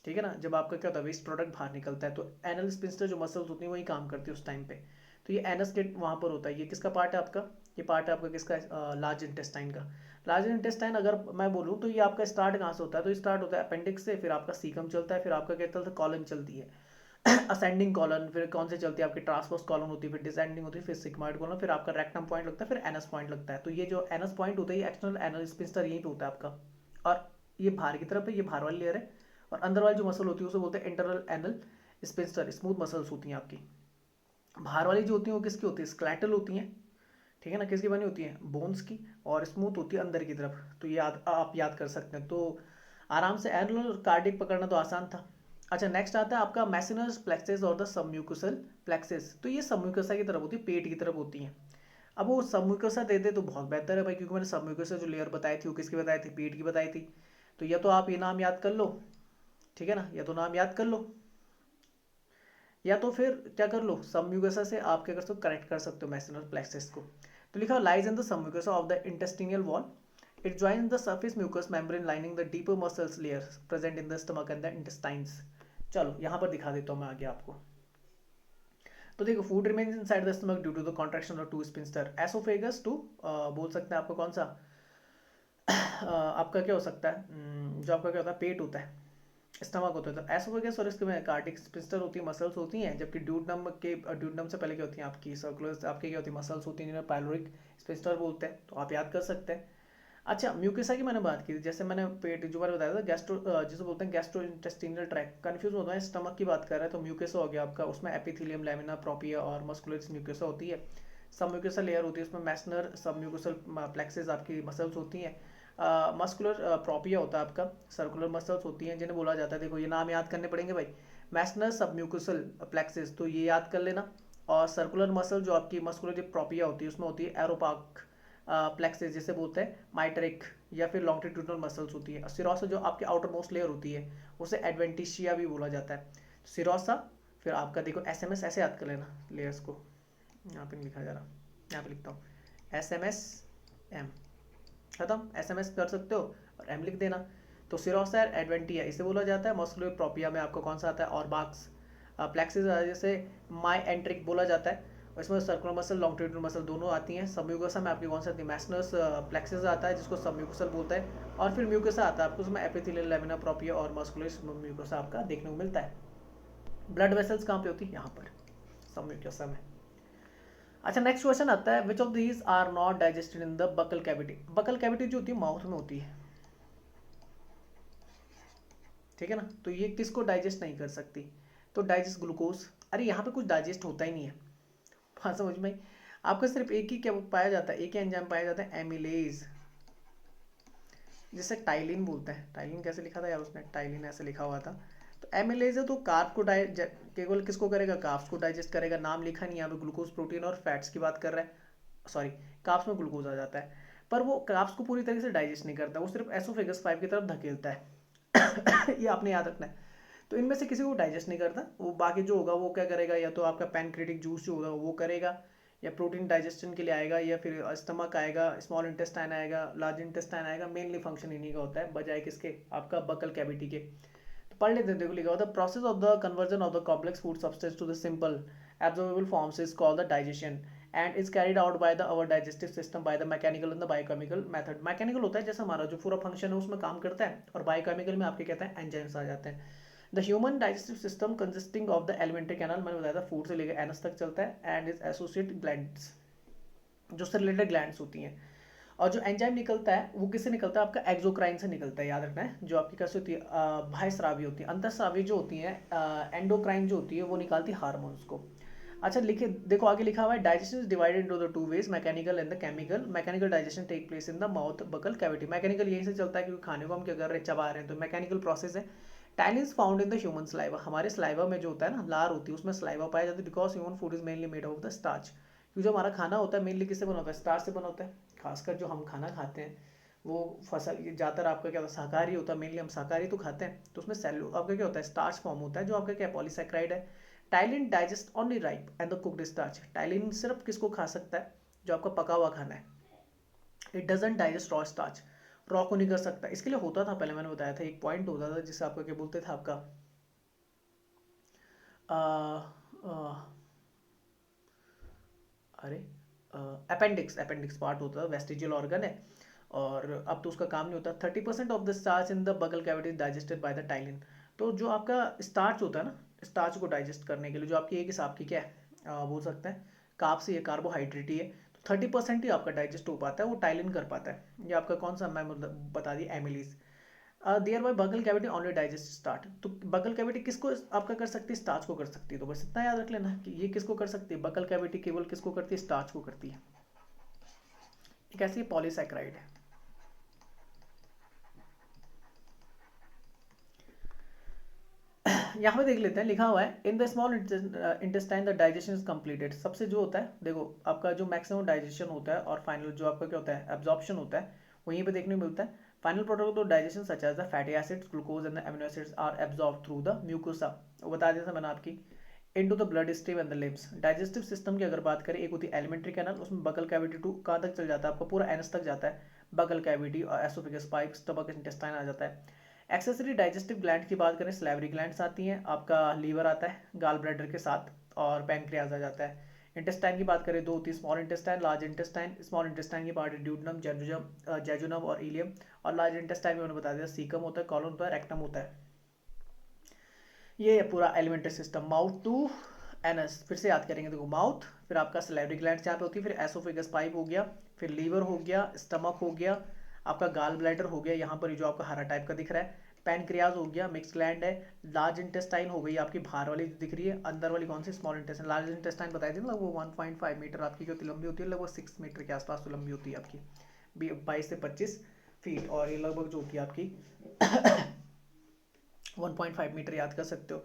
ठीक है ना, जब आपका क्या होता है वेस्ट प्रोडक्ट बाहर निकलता है तो एनल स्पिंस्टर जो मसल्स होती है वही काम करती है उस टाइम पे। तो ये एनस के वहाँ पर होता है। ये किसका पार्ट है आपका, ये पार्ट है आपका किसका, लार्ज इंटेस्टाइन का। लार्ज इंटेस्टाइन अगर मैं बोलूँ तो ये आपका स्टार्ट कहाँ से होता है, तो स्टार्ट होता है अपेंडिक्स से, फिर आपका सीकम चलता है, फिर आपका क्या चलता है कॉलन चलती है असेंडिंग कॉलन, फिर कौन से चलती है आपकी ट्रांसवर्स कॉलन होती है, फिर डिसेंडिंग होती है, फिर सिग्मॉइड कॉलन, फिर आपका रेक्टम पॉइंट लगता है, फिर एनस पॉइंट लगता है। तो ये जो एनस पॉइंट होता है ये एक्सटर्नल एनल स्पिंस्टर यहीं पे होता है आपका, और ये बाहर की तरफ है, ये बाहर वाली लेयर है, और अंदर वाली जो मसल होती है उसे बोलते हैं internal anal sphincter, smooth muscles होती हैं आपकी। बाहर वाली जो होती है वो किसकी होती है, स्केलेटल होती हैं, ठीक है ना, किसकी बनी होती है, बोन्स की, और स्मूथ होती है अंदर की तरफ। तो याद आप याद कर सकते हैं, तो आराम से एनुलर और कार्डिक पकड़ना तो आसान था। अच्छा नेक्स्ट आता है आपका मैसिनस प्लेक्सेस और द सबम्यूकोसल प्लेक्सेस। तो ये सबम्यूकोसा की तरफ होती है, पेट की तरफ होती हैं। अब वो सबम्यूकोसा दे दे तो बहुत बेहतर है भाई, क्योंकि मैंने सबम्यूकोसा जो लेयर बताई थी वो किसकी बताई थी, पेट की बताई थी। तो या तो आप ये नाम याद कर लो, ठीक है ना, या तो नाम याद कर लो, या तो फिर क्या कर लो, सबम्यूकोसा से आप क्या कर सकते हो, कनेक्ट कर सकते हो मैसिनल प्लेक्सेस को। तो लिखा lies in the submucosa of the intestinal wall. It joins the surface mucous membrane lining the deeper muscles layers present in the stomach and the intestines. चलो यहाँ पर दिखा देता हूँ मैं आगे आपको। तो देखो food remains inside the stomach due to the contraction of two sphincter oesophagus two, बोल सकते हैं आपको कौन सा आपका क्या हो सकता है, जो आपका क्या होता है पेट होता है, स्टमक होता है। तो एसोफेगस और इसके में कार्डिक स्पिंस्टर होती है, मसल्स होती हैं, जबकि ड्यूडनम से पहले क्या होती हैं आपकी सर्कुलर आपकी क्या होती है मसल्स होती हैं, जिन्हें पाइलोरिक स्पिंस्टर बोलते हैं। तो आप याद कर सकते हैं। अच्छा म्यूकेसा की मैंने बात की थी, जैसे मैंने पेट जो बार बताया था गैस्ट्रो, जिसे बोलते हैं गैस्ट्रो इंटेस्टिनल ट्रैक्ट, कंफ्यूज होता है, स्टमक की बात कर रहा है तो म्यूकेसा हो गया आपका, उसमें एपिथेलियम लैमिना प्रोपिया और मस्कुलस म्यूकेसा होती है। सब म्यूकेसा लेयर होती है, उसमें मैस्नर सब म्यूकोसल प्लेक्सेस आपकी मसल्स होती हैं। मस्कुलर प्रोपिया होता है आपका, सर्कुलर मसल्स होती हैं जिन्हें बोला जाता है, देखो ये नाम याद करने पड़ेंगे भाई, मैस्नर सब म्यूकोसल प्लेक्सेस, तो ये याद कर लेना। और सर्कुलर मसल जो आपकी मस्कुलर प्रोपिया होती है उसमें होती है एरोपाक प्लेक्सेस, जिसे बोलते हैं माइटरिक, या फिर लॉन्गिट्यूडिनल मसल्स होती है। सिरोसा जो आपकी आउटर मोस्ट लेयर होती है उसे एडवेंटिशिया भी बोला जाता है। सिरोसा, फिर आपका देखो एस एम एस, ऐसे याद कर लेना लेयर्स को, यहाँ पे नहीं लिखा जा रहा, यहाँ पे लिखता हूँ एस एम एस एम, खत्म, एस एम एस कर सकते हो और एम लिख देना। तो सिरोसा एडवेंटिया इसे बोला जाता है। मस्कुलर प्रोपिया में आपको कौन सा आता है, और बाक्स प्लेक्सिस जैसे माई एंट्रिक बोला जाता है, और इसमें सर्कुलर मसल लॉन्गिट्यूडिनल मसल दोनों आती हैं। सबम्यूकोसा में आपकी कौन सा आती है, मैस्नस प्लेक्सिस आता है जिसको सबम्यूकोसल बोलते हैं, और फिर म्यूकोसा आता है आपको, उसमें एपिथेलियल लैमिना प्रोपिया और मस्कुलस म्यूकोसा आपका देखने को मिलता है। ब्लड वेसल्स कहाँ पे होती है, यहाँ पर सबम्यूकोसा में। अच्छा नेक्स्ट क्वेश्चन आता है, which of these are not digested in the buccal cavity. Buccal cavity जो होती है माउथ में होती है, ठीक है ना, तो ये किसको डाइजेस्ट नहीं कर सकती, तो डाइजेस्ट ग्लूकोज। अरे यहाँ पे कुछ डाइजेस्ट होता ही नहीं है, हाँ समझ में। आपका सिर्फ एक ही क्या पाया जाता है, एक ही एंजाइम पाया जाता है, एमिलेज, जिसे टाइलिन बोलते हैं। टाइलिन कैसे लिखा था यार, उसने टाइलिन ऐसे लिखा हुआ था। तो एमिलेज है, तो कार्ब को केवल किसको करेगा, कार्ब्स को डाइजेस्ट करेगा। नाम लिखा नहीं यहाँ पे, ग्लूकोज प्रोटीन और फैट्स की बात कर रहा है, सॉरी कार्ब्स में ग्लूकोज आ जाता है, पर वो कार्ब्स को पूरी तरीके से डाइजेस्ट नहीं करता, वो सिर्फ एसोफेगस 5 की तरफ धकेलता है ये आपने याद रखना है। तो इनमें से किसी को डाइजेस्ट नहीं करता, वो बाकी जो होगा वो क्या करेगा, या तो आपका पैनक्रिएटिक जूस जो होगा वो करेगा, या प्रोटीन डाइजेशन के लिए आएगा, या फिर स्टमक आएगा, स्मॉल इंटेस्टाइन आएगा, लार्ज इंटेस्टाइन आएगा। मेनली फंक्शन इन्हीं का होता है बजाय किसके, आपका बकल कैविटी के। तो पढ़ लेते हैं, देखो लिखा होता है process of the conversion of the complex food substance to the simple absorbable forms is called the digestion and is carried out by the our digestive system by the mechanical and the biochemical method. Mechanical होता है जैसे हमारा जो पूरा function है उसमें काम करता है, और बायोकेमिकल में आपके कहते हैं एंजाइम्स आ जाते हैं। The human digestive system consisting of the alimentary canal, मैंने बताया था फूड से लेकर एनस तक चलता है, एंड इज एसोसिएट ग्लैंड्स, जो उससे रिलेटेड ग्लैंड्स होती हैं। और जो एंजाइम निकलता है वो किससे निकलता है, आपका एक्सोक्राइन से निकलता है, याद रखना है। जो आपकी कैसे होती है, बाह्य स्रावी होती है, अंतःस्रावी जो होती है, एंडोक्राइन जो होती है वो निकालती है हार्मोन्स को। अच्छा लिखे, देखो आगे लिखा हुआ है digestion is divided into the two ways, mechanical and the chemical. Mechanical digestion take place in the mouth buccal cavity. Mechanical यहीं से चलता है क्योंकि खाने को हम क्या कर रहे हैं, चबा रहे हैं, तो मैकेनिकल प्रोसेस है। Ptyalin is found in the human saliva, हमारे स्लाइवा में जो होता है ना, लार होती है उसमें स्लाइवा पाया जाता है, because human food is mainly made of the starch. क्योंकि जो हमारा खाना होता है मेनली किससे बना होता है, स्टार्च से बना होता है। खासकर जो हम खाना खाते हैं वो फसल ज़्यादातर आपका क्या होता है, शाकाहारी होता है, मेनली हम शाकाहारी तो खाते हैं, तो उसमें सेलु आपका क्या होता है, स्टार्च फॉर्म होता है, जो आपका क्या पॉलीसैकेराइड है। Ptyalin digest only ripe and the cooked starch. Ptyalin सिर्फ किसको खा सकता है, जो आपका पका हुआ खाना है। It doesn't digest raw starch, raw को नहीं कर सकता। इसके लिए होता था, पहले मैंने बताया था, एक पॉइंट होता था जिससे आपका क्या बोलते थे, आपका आ, आ, अरे अपेंडिक्स, अपेंडिक्स पार्ट होता है, वेस्टिजियल ऑर्गन है, और अब तो उसका काम नहीं होता। 30% of the starch in the buccal cavity digested by the ptyalin. तो जो आपका स्टार्च होता है ना, स्टार्च को डाइजेस्ट करने के लिए जो आपकी एक हिसाब की क्या है, बोल सकते हैं कार्ब से, ये कार्बोहाइड्रेट ही है, तो 30% ही आपका डाइजेस्ट हो पाता है, वो टाइलिन कर पाता है। ये आपका कौन सा, मैं बता दी एमिलीज। देयर बाय बगल कैविटी ओनली डाइजेस्ट स्टार्च। तो बगल कैविटी किसको आपका कर सकती है, स्टार्च को कर सकती है। तो बस इतना याद रख लेना कि ये किसको कर सकती है, बगल कैविटी केवल किसको करती है, स्टार्च को करती है। एक ऐसी पॉलीसैकेराइड है। यहाँ पे देख लेते हैं, लिखा हुआ है इन the small intestine the digestion is completed. सबसे जो होता है, देखो आपका जो मैक्सिमम डाइजेशन होता है और फाइनल जो आपका क्या होता है, एब्जॉर्प्शन होता है, वो यहीं पे देखने को मिलता है। Final product of digestion such as the fatty acids, glucose and the amino acids are absorb through the mucosa. वो बता दिया था मैंने आपकी, into the blood stream and the lymph. Digestive system की अगर बात करें, एक होती है एलिमेंट्री कैनल, उसमें बगल कैविटी टू कहाँ तक चल जाता है, आपका पूरा एनस तक जाता है। बगल कैविटी और एसोफेगस, पाइप, स्टमक, इंटेस्टाइन आ जाता है। एक्सेसरी डाइजेस्टिव ग्लैंड की बात करें, स्लैवरी ग्लैंड्स आती हैं, आपका लीवर आता है गाल ब्लैडर के साथ, और पैंक्रियाज आ जाता है। इंटेस्टाइन की बात करें, दो होती है, small intestine, large intestine. Small intestine की पार्ट ड्यूडनम, जेजुनम और इलियम। और लार्ज इंटेस्टाइन में मैंने बता दिया, सीकम होता है, कॉलन होता है, रेक्टम होता है। ये है पूरा alimentary system, mouth to anus. फिर से याद करेंगे, देखो माउथ, फिर आपका सलेवरी ग्लैंड जहाँ पे होती है, फिर एसोफेगस पाइप हो गया, फिर लीवर हो गया, स्टमक हो गया, आपका गाल ब्लैडर हो गया, यहाँ पर जो आपका हरा टाइप का दिख रहा है, पैनक्रियाज हो गया, मिक्स ग्लैंड है। लार्ज इंटेस्टाइन हो गई आपकी बाहर वाली दिख रही है, अंदर वाली कौन सी, स्मॉल इंटेस्टाइन। लार्ज इंटेस्टाइन बताई थी ना, वो 1.5 मीटर आपकी जो लंबी होती है, लगभग 6 मीटर के आसपास तो लंबी होती है आपकी, 22 से 25 फीट, और ये लगभग जो होती है आपकी 1.5 मीटर, याद कर सकते हो।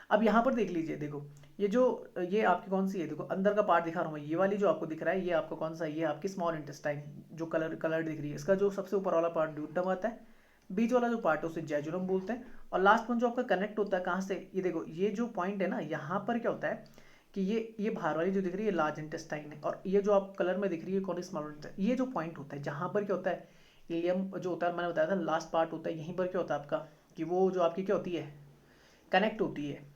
अब यहाँ पर देख लीजिए, देखो ये जो, ये आपकी कौन सी है, देखो अंदर का पार्ट दिखा रहा हूँ मैं, ये वाली जो आपको दिख रहा है, ये आपका कौन सा है, ये आपकी स्मॉल इंटेस्टाइन, जो कलर दिख रही है, इसका जो सबसे ऊपर वाला पार्ट ड्यूटम आता है, बीच वाला जो पार्ट है उसे जेजुनम बोलते हैं, और लास्ट वन जो आपका कनेक्ट होता है कहाँ से, ये देखो ये जो पॉइंट है ना, यहाँ पर क्या होता है कि ये बाहर वाली जो दिख रही है लार्ज इंटेस्टाइन है, और ये जो आप कलर में दिख रही है कौन, स्मॉल इंटेस्टाइन। ये जो पॉइंट होता है जहाँ पर क्या होता है, इलियम जो होता है, मैंने बताया था लास्ट पार्ट होता है, यहीं पर क्या होता है आपका, कि वो जो आपकी क्या होती है, कनेक्ट होती है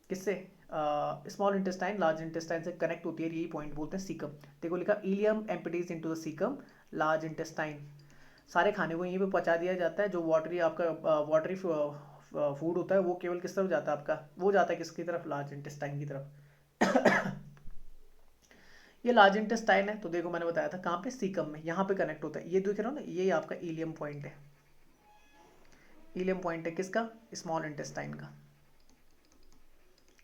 किससे, स्मॉल इंटेस्टाइन लार्ज इंटेस्टाइन से कनेक्ट होती है, यही पॉइंट बोलते हैं सीकम। देखो लिखा ileum empties into the caecum, large intestine. सारे खाने को यहीं पे पचा दिया जाता है। जो वाटरी आपका वाटरी फूड होता है वो केवल किस तरफ जाता है आपका, वो जाता है किसकी तरफ, लार्ज इंटेस्टाइन की तरफ। ये लार्ज इंटेस्टाइन है, तो देखो मैंने बताया था कहाँ पे, सीकम में, यहाँ पे कनेक्ट होता है। ये देख रहे हो ना, ये आपका इलियम पॉइंट है, इलियम पॉइंट है किसका, स्मॉल इंटेस्टाइन का,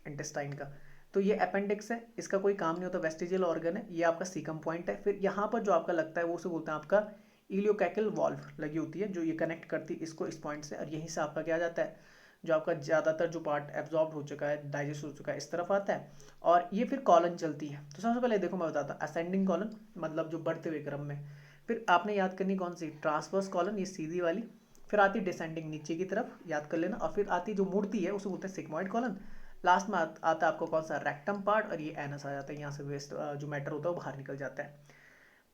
इंटेस्टाइन का। तो ये अपेंडिक्स है, इसका कोई काम नहीं होता, वेस्टिजियल ऑर्गन है। ये आपका सीकम पॉइंट है। फिर यहाँ पर जो आपका लगता है वो उसे बोलते हैं आपका इलियोकैकल वॉल्व लगी होती है, जो ये कनेक्ट करती है इसको इस पॉइंट से, और यहीं से आपका क्या जाता है, जो आपका ज़्यादातर जो पार्ट एब्जॉर्ब हो चुका है, डाइजेस्ट हो चुका है, इस तरफ आता है, और ये फिर कॉलन चलती है। तो सबसे पहले देखो मैं बताता हूँ, असेंडिंग कॉलन मतलब जो बढ़ते हुए क्रम में, फिर आपने याद करनी कौन सी, ट्रांसवर्स कॉलन, ये सीधी वाली, फिर आती डिसेंडिंग नीचे की तरफ, याद कर लेना, और फिर आती जो मुड़ती है उसे बोलते हैं सिग्मॉइड कॉलन। लास्ट में आता है आपको कौन सा, रेक्टम पार्ट, और ये एनस आ जाता है, यहाँ से वेस्ट जो मैटर होता है वो बाहर निकल जाता है।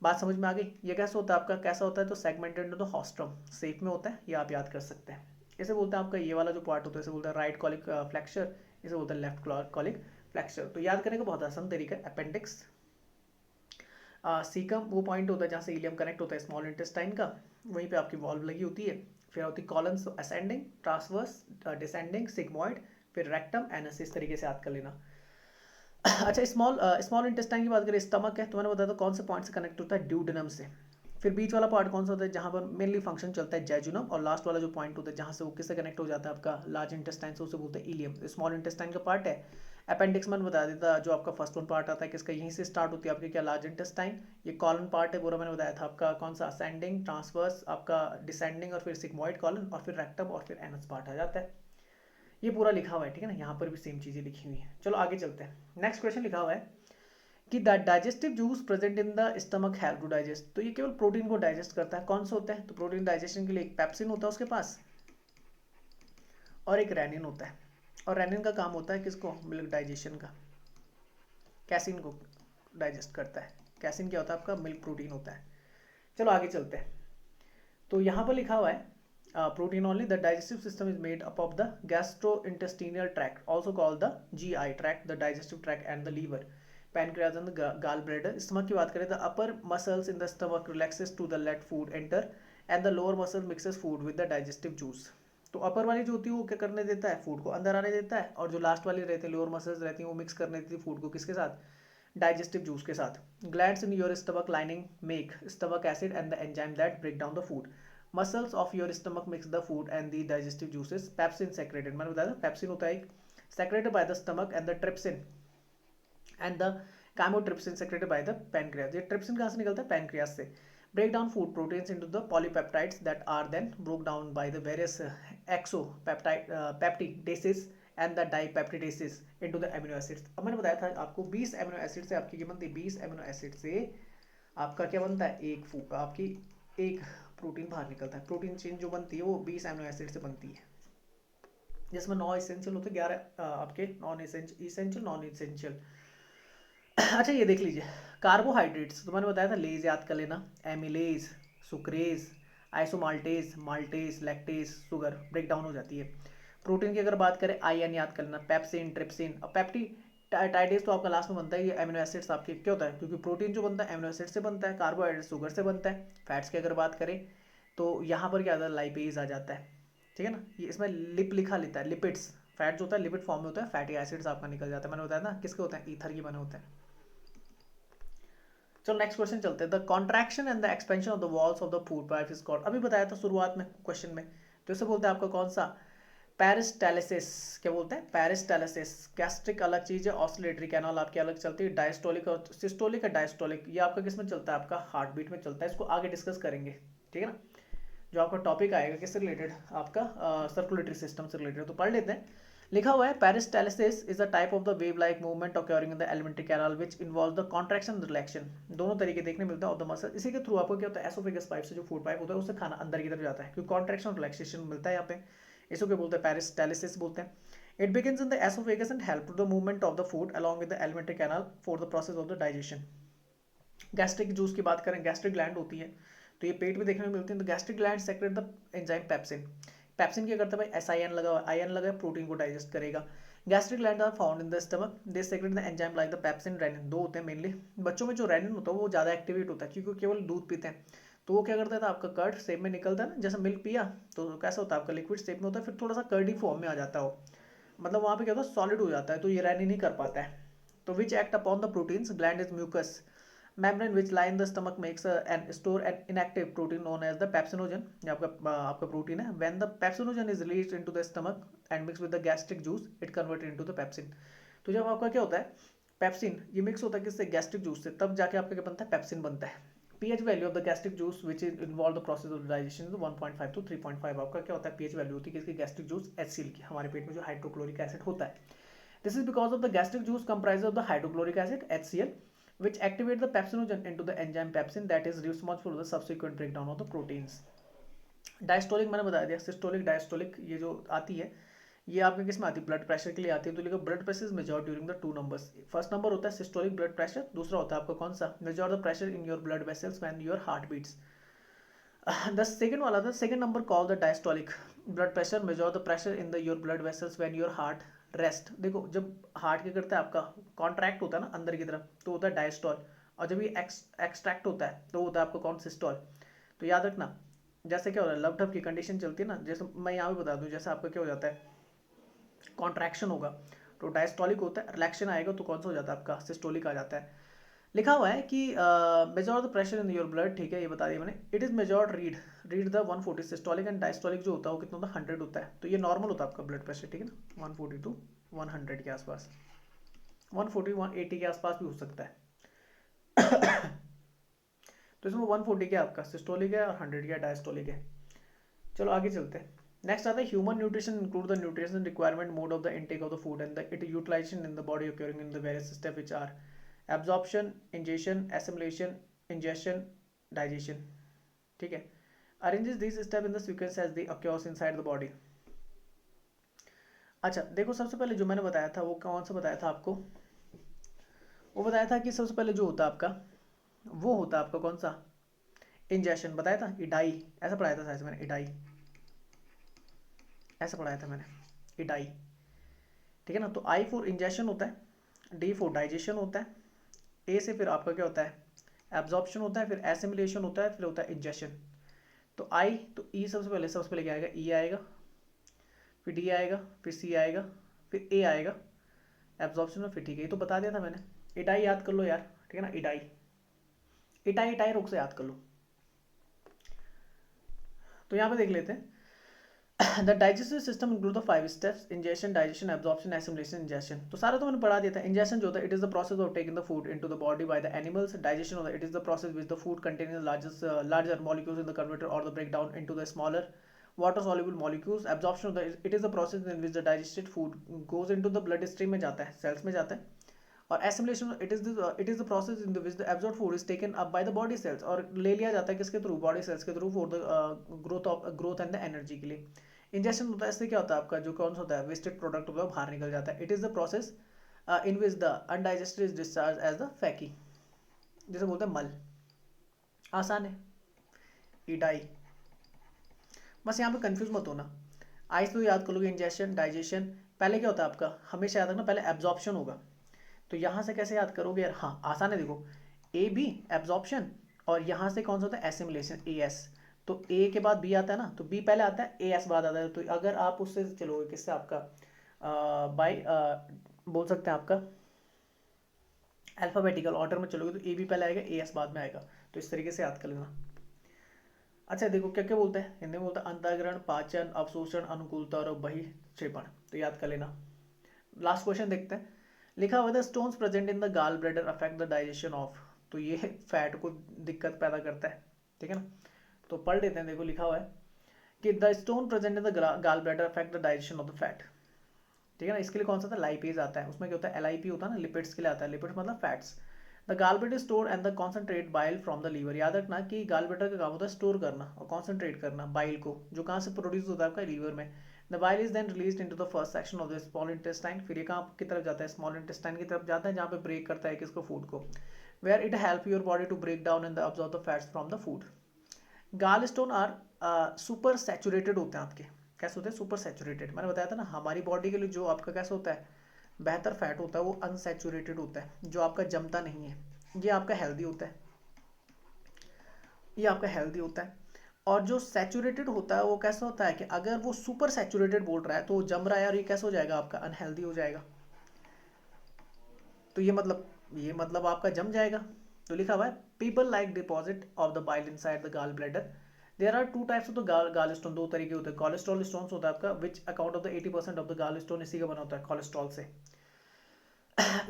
बात समझ में आ गई। ये कैसे होता है आपका, कैसा होता है, तो सेगमेंटेड इनटू द हॉस्ट्रम शेप में होता है, ये आप याद कर सकते हैं। इसे बोलते हैं आपका ये वाला जो पार्ट होता है इसे बोलते हैं राइट कॉलिक फ्लेक्सर, इसे बोलते हैं लेफ्ट कॉलिक फ्लेक्सर। तो याद करने का बहुत आसान तरीका है, अपेंडिक्स सीकम वो पॉइंट होता है जहाँ से इलियम कनेक्ट होता है स्मॉल इंटेस्टाइन का, वहीं पे आपकी वॉल्व लगी होती है। फिर होती है columns ascending, transverse, descending, sigmoid, फिर रेक्टम, एनस, इस तरीके से याद कर लेना। अच्छा, स्मॉल इंटेस्टाइन की बात करें, स्टमक है, तो मैंने बताया था कौन से पॉइंट से कनेक्ट होता है, ड्यूडेनम से। फिर बीच वाला पार्ट कौन सा होता है, जहाँ पर मेनली फंक्शन चलता है जेजुनम, और लास्ट वाला जो पॉइंट होता है जहाँ से वो किससे कनेक्ट हो जाता है आपका लार्ज इंटेस्टाइन से, उसे बोलते हैं इलियम। स्मॉल इंटेस्टाइन का पार्ट है। अपेंडिक्स मैंने बता देता, जो आपका फर्स्ट वन पार्ट आता है किसका, यहीं से स्टार्ट होती है आपकी क्या, लार्ज इंटेस्टाइन। ये कॉलन पार्ट है पूरा, मैंने बताया था आपका कौन सा, असेंडिंग, ट्रांसवर्स, आपका डिसेंडिंग, और फिर सिग्मॉइड कॉलन, और फिर रेक्टम, और फिर एनस पार्ट आ जाता है। ये पूरा लिखा हुआ है, ठीक है ना, यहाँ पर भी सेम चीज़ें लिखी हुई हैं। चलो आगे चलते हैं। नेक्स्ट क्वेश्चन लिखा हुआ है कि the digestive juice present in the stomach help to digest. तो ये केवल प्रोटीन को डाइजेस्ट करता है। कौन सा होता है, तो प्रोटीन डाइजेशन के लिए एक पेप्सिन होता है उसके पास, और एक रेनिन होता है। और रेनिन का काम होता है किसको, मिल्क डाइजेशन का। कैसिन को डाइजेस्ट करता है। कैसिन क्या होता है आपका, मिल्क प्रोटीन होता है। चलो आगे चलते हैं। तो यहाँ पर लिखा हुआ है protein only, the digestive system is made up of the gastrointestinal tract, also called the GI tract, the digestive tract and the liver, pancreas and the gallbladder। Stomach की बात करें, the upper muscles in the stomach relaxes to the let food enter, and the lower muscle mixes food with the digestive juice. तो upper वाली जो होती है वो क्या करने देता है, फूड को अंदर आने देता है, और जो लास्ट वाली रहती है लोअर मसल्स रहती हैं वो मिक्स करने देती है फूड को किसके साथ, डाइजेस्टिव जूस के साथ। Glands in your stomach lining make stomach acid and the enzyme that break down the food. Muscles of your stomach mix the food and the digestive juices. Pepsin secreted, मैंने बताया था pepsin होता है एक, secreted by the stomach, and the trypsin and the chymotrypsin secreted by the pancreas. ये trypsin कहाँ से निकलता है, पैनक्रियाज से। Break down food proteins into the polypeptides that are then broke down by the various peptidases and the dipeptidases into the amino acids. अब मैंने बताया था आपको 20 एमिनो एसिड से आपकी क्या बनती है, 20 एमिनो एसिड से आपका क्या बनता है, आपकी एक प्रोटीन बाहर निकलता है। प्रोटीन चेन जो बनती है वो 20 एमिनो एसिड से बनती है, जिसमें 9 इसेंशियल होते हैं, 11 आपके नॉन इसेंशियल नॉन इसेंशियल। अच्छा ये देख लीजिए, कार्बोहाइड्रेट्स तो मैंने बताया था, लेज याद कर लेना, amylase, sucrase, isomaltase, maltase, lactase, sugar break down हो जाती है। प्रोटीन की अगर बात करें, आईएन याद कर लेना, पेप्सिन, ट्रिप्सिन, और टाइडेज तो आपका लास्ट में बनता है। ये एमिनो एसिड्स आपके क्या होता है, क्योंकि प्रोटीन जो बनता है एमिनो एसिड से बनता है, कार्बोहाइड्रेट शुगर से बनता है। फैट्स की अगर बात करें तो यहाँ पर क्या आता है, लाइपेज आ जाता है, ठीक है ना। ये इसमें लिप लिखा लेता है, लिपिड्स, फैट जो होता है लिपिड फॉर्म में होता है, फैटी एसिड्स आपका निकल जाता है। मैंने बताया ना किसके होते हैं, ईथर के बने होते हैं। चलो नेक्स्ट क्वेश्चन चलते हैं। The contraction and the expansion of the walls of the food pipe is called, अभी बताया था शुरुआत में क्वेश्चन में, तो इसे बोलते हैं आपका कौन सा, पेरिस्टालिसिस। क्या बोलते हैं, पेरिस्टालिसिस। गैस्ट्रिक अलग चीज है, ऑसिलेटरी कैनाल आपकी अलग चलती है, डायस्टोलिक और सिस्टोलिक है, डायस्टोलिक ये आपका किस में चलता है, आपका हार्ट बीट में चलता है। इसको आगे डिस्कस करेंगे, ठीक है ना। जो आपका टॉपिक आएगा किससे रिलेटेड, आपका सर्कुलेटरी सिस्टम से रिलेटेड, तो पढ़ लेते हैं। लिखा हुआ है, peristalsis is a type of the wave like movement occurring in the alimentary canal which involve the contraction and रिलैक्शन। दोनों तरीके देखने मिलते हैं ऑफ द मसल। इसी के थ्रू आपको क्या होता है, एसोफेगस पाइप से जो फूड पाइप होता है उससे खाना अंदर की तरफ जाता है, क्योंकि कॉन्ट्रैक्शन और रिलैक्सेशन मिलता है यहाँ पे। इसको क्या बोलते हैं, पेरिस्टालिसिस बोलते हैं। It begins in the oesophagus and help to the movement of the food along with the alimentary canal for the process of the digestion. Gastric juice की बात करें, गैस्ट्रिक ग्लैंड होती है, तो ये पेट में देखने में मिलती है। तो gastric gland secrete the enzyme pepsin. Pepsin क्या करता है भाई, एसआईएन लगा हुआ, आयन लगा, प्रोटीन को डाइजेस्ट करेगा। Gastric gland are found in the stomach, they secrete the enzyme like the pepsin, rennin. दो होते हैं मेनली। बच्चों में जो रेनिन होता है वो ज़्यादा एक्टिवेट होता है, क्योंकि केवल दूध पीते हैं, तो वो क्या करता है, आपका कर्ड शेप में निकलता है ना, जैसे मिल्क पिया तो कैसा होता है आपका, लिक्विड शेप में होता है, फिर थोड़ा सा कर्डी फॉर्म में आ जाता है वो, मतलब वहाँ पे क्या होता है, सॉलिड हो जाता है, तो ये रेनिन नहीं कर पाता है। तो which act upon the proteins, gland is mucous membrane which line the stomach makes and store an inactive protein known as the pepsinogen। ये आपका प्रोटीन है। when the pepsinogen is released into the stomach and mixed with the gastric juice it converted into the pepsin। तो जब आपका क्या होता है, pepsin ये मिक्स होता है किससे, गैस्ट्रिक जूस से, तब जाके आपका क्या बनता है, पेप्सिन बनता है। PH value of the gastric juice which is involve the process of digestion 1.5 to 3.5। आपका क्या होता है, पीएच वैल्यू होती है किसकी, गैस्ट्रिक जूस HCl की, हमारे पेट में जो हाइड्रोक्लोरिक एसिड होता है। This is because of the gastric juice comprise of the hydrochloric acid HCl which activate the pepsinogen into the enzyme pepsin that is responsible for the subsequent breakdown of the proteins। Diastolic मैंने बता दिया, systolic diastolic ये जो आती है ये आपके किस में आती है, ब्लड प्रेशर के लिए आती है। तो लिखो blood pressure is measured during the 2 numbers. First number होता है सिस्टोलिक ब्लड प्रेशर, दूसरा होता है आपका कौन सा, measure the pressure in your blood vessels when your heart beats. The second वाला था second number call the diastolic blood pressure, measure the pressure in the your blood vessels when your heart rest. देखो जब heart क्या करता है आपका contract होता है ना अंदर की तरफ तो होता है डायस्टोल, और जब ये एक्सट्रैक्ट होता है तो होता है आपका कौन, सिस्टोल। तो याद रखना जैसे क्या हो रहा है, लव टव की कंडीशन चलती है ना, जैसे मैं यहाँ पे बता दूँ, जैसे आपका क्या हो जाता है, कॉन्ट्रैक्शन होगा तो डायस्टोलिक होता है, रिलैक्शन आएगा तो कौन सा हो जाता है आपका, सिस्टोलिक आ जाता है। लिखा हुआ है कि major the pressure in your blood, ठीक है ये बता दिया मैंने। It is measured read read the 140 systolic and diastolic जो होता है वो कितना होता है, 100 होता है। तो ये नॉर्मल होता है आपका ब्लड प्रेशर, ठीक है ना, 140 टू 100 के आसपास, 140 180 के आसपास भी हो सकता है। तो इसमें 140 क्या आपका सिस्टोलिक है और 100 क्या डायस्टोलिक है। चलो आगे चलते हैं। नेक्स्ट आता है human nutrition include the nutrition requirement mode of the intake of the food and the it utilisation in the body occurring in the various steps which are absorption, ingestion, assimilation, ingestion, digestion, ठीक है। arranges these steps in the sequence as they occurs inside the body। अच्छा देखो सबसे पहले जो मैंने बताया था वो कौन सा बताया था आपको, वो बताया था कि सबसे पहले जो होता है आपका वो होता है आपका कौन सा, इंजेक्शन बताया था, इडाई ऐसा पढ़ाया था शायद मैंने, इडाई ऐसा पढ़ाया था मैंने, इडाई, ठीक है ना। तो आई फॉर इंजेक्शन होता है, डी फॉर डाइजेशन होता है, ए से फिर आपका क्या होता है, एब्जॉर्प्शन होता है, फिर एसिमिलेशन होता है, फिर होता है इंजेक्शन। तो आई तो ई सबसे पहले क्या आएगा, ई आएगा, फिर डी आएगा, फिर सी आएगा, फिर ए आएगा एब्जॉर्प्शन में, फिर ठीक है ये तो बता दिया था मैंने। इटाई याद कर लो यार, ठीक है ना, इटाई इटाई इटाई रोग से याद कर लो। तो यहाँ पे देख लेते हैं the digestive system include the 5 steps, injection, digestion, absorption, assimilation, injection. तो सारा तो मैंने पढ़ा दिया था। इंजेक्शन जो होता है it is the process of taking the food into the body by the animals. Digestion होता है it is the process which the food containing larger molecules in the converter और the break down into the smaller water soluble molecules। Absorption होता है it is the process in which the digested food goes into the blood stream में जाता है, cells में जाता है। और assimilation it is the process in which the absorb food is taken up by the body cells, और ले लिया जाता है किसके थ्रू, बॉडी सेल्स के through for the growth and the energy के लिए। इंजेक्शन होता है इससे क्या होता है आपका जो कौन सा होता है, वेस्टेड प्रोडक्ट होता है बाहर निकल जाता है। It is the process in which the undigested is discharge as the faeces, जैसे बोलते हैं मल। आसान है, इडाई। बस यहाँ पे कंफ्यूज मत होना, आई तो याद कर लोगे इंजेक्शन डाइजेशन। पहले क्या होता है आपका, हमेशा याद रखना पहले एब्जॉर्प्शन होगा। तो यहाँ से कैसे याद करोगे यार, हाँ आसान है, देखो ए बी एब्जॉर्प्शन, और यहाँ से कौन सा होता है एसिमिलेशन, ए एस। तो ए के बाद बी आता है ना, तो बी पहले आता है, ए एस बाद आता है। तो अगर आप उससे चलोगे किससे आपका बाई बोल सकते हैं आपका अल्फाबेटिकल ऑर्डर में चलोगे तो ए बी पहले आएगा, ए एस बाद में आएगा। तो इस तरीके से याद कर लेना। अच्छा देखो क्या क्या बोलते हैं हिंदी में, बोलते हैं अंतःग्रहण, पाचन, अवशोषण, अनुकूलता और बहिक्षेपण। तो याद कर लेना। लास्ट क्वेश्चन देखते हैं। लिखा हुआ है stones present in the gall bladder affect the digestion of. तो ये फैट को दिक्कत पैदा करता है, ठीक है ना। तो पढ़ लेते हैं, देखो लिखा हुआ है कि the stone present in the gall bladder affect the digestion of the fat, ठीक है ना। इसके लिए कौन सा था, लाइपेज आता है, उसमें क्या होता है एलआईपी होता है ना, लिपिड्स के लिए आता है, लिपिड्स मतलब fats. The gallbladder store and the concentrate bile from the liver. याद रखना कि गालब्लैडर का काम होता है स्टोर करना और कॉन्सेंट्रेट करना बाइल को, जो कहाँ से प्रोड्यूस होता है आपका लीवर में। The bile is then release into the first section of the small intestine. फिर ये कहाँ की तरफ जाता है, स्मॉल इंटेस्टाइन की तरफ जाता है, जहाँ पे ब्रेक करता है किसको, फूड को। Where it help your body to break down and absorb the fats from the food. Gall stone are super saturated होते हैं आपके, कैसे होते हैं, सुपर सैचुरेटेड। मैंने बताया था ना हमारी बॉडी के लिए जो आपका कैसे होता है बेहतर फैट होता है वो अनसैचुरेटेड होता है, जो आपका जमता नहीं है। ये आपका हेल्दी होता है, ये आपका हेल्दी होता है। और जो सैचुरेटेड होता है वो कैसा होता है कि अगर वो सुपर सैचुरेटेड बोल रहा है तो जम रहा है, और ये कैसा हो जाएगा आपका अनहेल्दी हो जाएगा। तो ये मतलब आपका जम जाएगा। तो लिखा हुआ है pebble like deposit of the bile inside the gall bladder. There are 2 types of the gall stone, 2 तरीके होते हैं। कोलेस्ट्रॉल स्टोन्स होता है आपका which account of the 80% of the gall stone इसी का बना होता है, कोलेस्ट्रॉल से।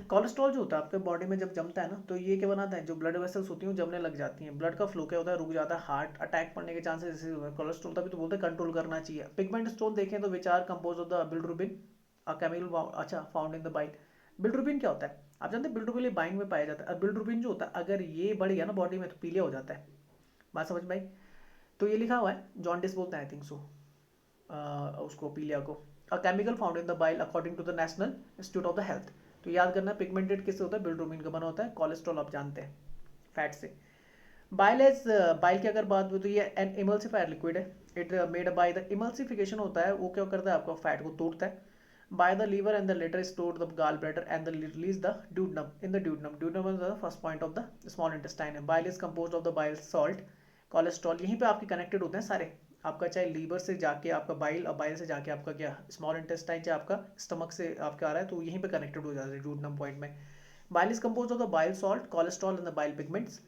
कोलेस्ट्रॉल जो होता है आपके बॉडी में जब जमता है ना, तो ये क्या बनाता है, जो ब्लड वेसल्स होती हैं जमने लग जाती हैं, ब्लड का फ्लो क्या होता है रुक जाता है, हार्ट अटैक पड़ने के चांसेस इसी होते हैं। कोलेस्ट्रॉल तभी तो बोलते हैं कंट्रोल करना चाहिए। पिगमेंट स्टोन देखें तो which are compose of the bilirubin a chemical अच्छा found in the bile. Bilirubin क्या होता है आप जानते हैं, बिल्रुबिन बाइंग में पाया जाता है। और बिल्रुबिन जो होता है अगर ये बढ़ गया ना बॉडी में तो पीलिया हो जाता है। बात समझ में आई। तो ये लिखा हुआ है जॉन्डिस बोलते हैं आई थिंक सो उसको, पीलिया को। A chemical found in the bile according to the National Institute of the Health. तो याद करना पिगमेंटेड किससे होता है, बिलिरुबिन का बना होता है, कोलेस्ट्रॉल आप जानते हैं फैट से। बाइल एज बाइल की अगर बात हो तो ये एन इमल्सिफायर लिक्विड है, it made by the emulsification होता है, वो क्या करता है आपका फैट को तोड़ता है। By the liver and the latter store the gall bladder and the release the duodenum in the duodenum. Duodenum is the first point of the small intestine है। Bile is composed of the bile salt cholesterol, यहीं पे आपके connected होते हैं सारे, आपका चाहे liver से जाके आपका बाइल और बाइल से जाके आपका क्या स्मॉल इंटेस्टाइन चाहे आपका स्टमक से आपका आ रहा है, तो यहीं पे कनेक्टेड हो जाता है ड्यूडनम पॉइंट में। Bile is composed of the bile salt cholesterol and the bile pigments.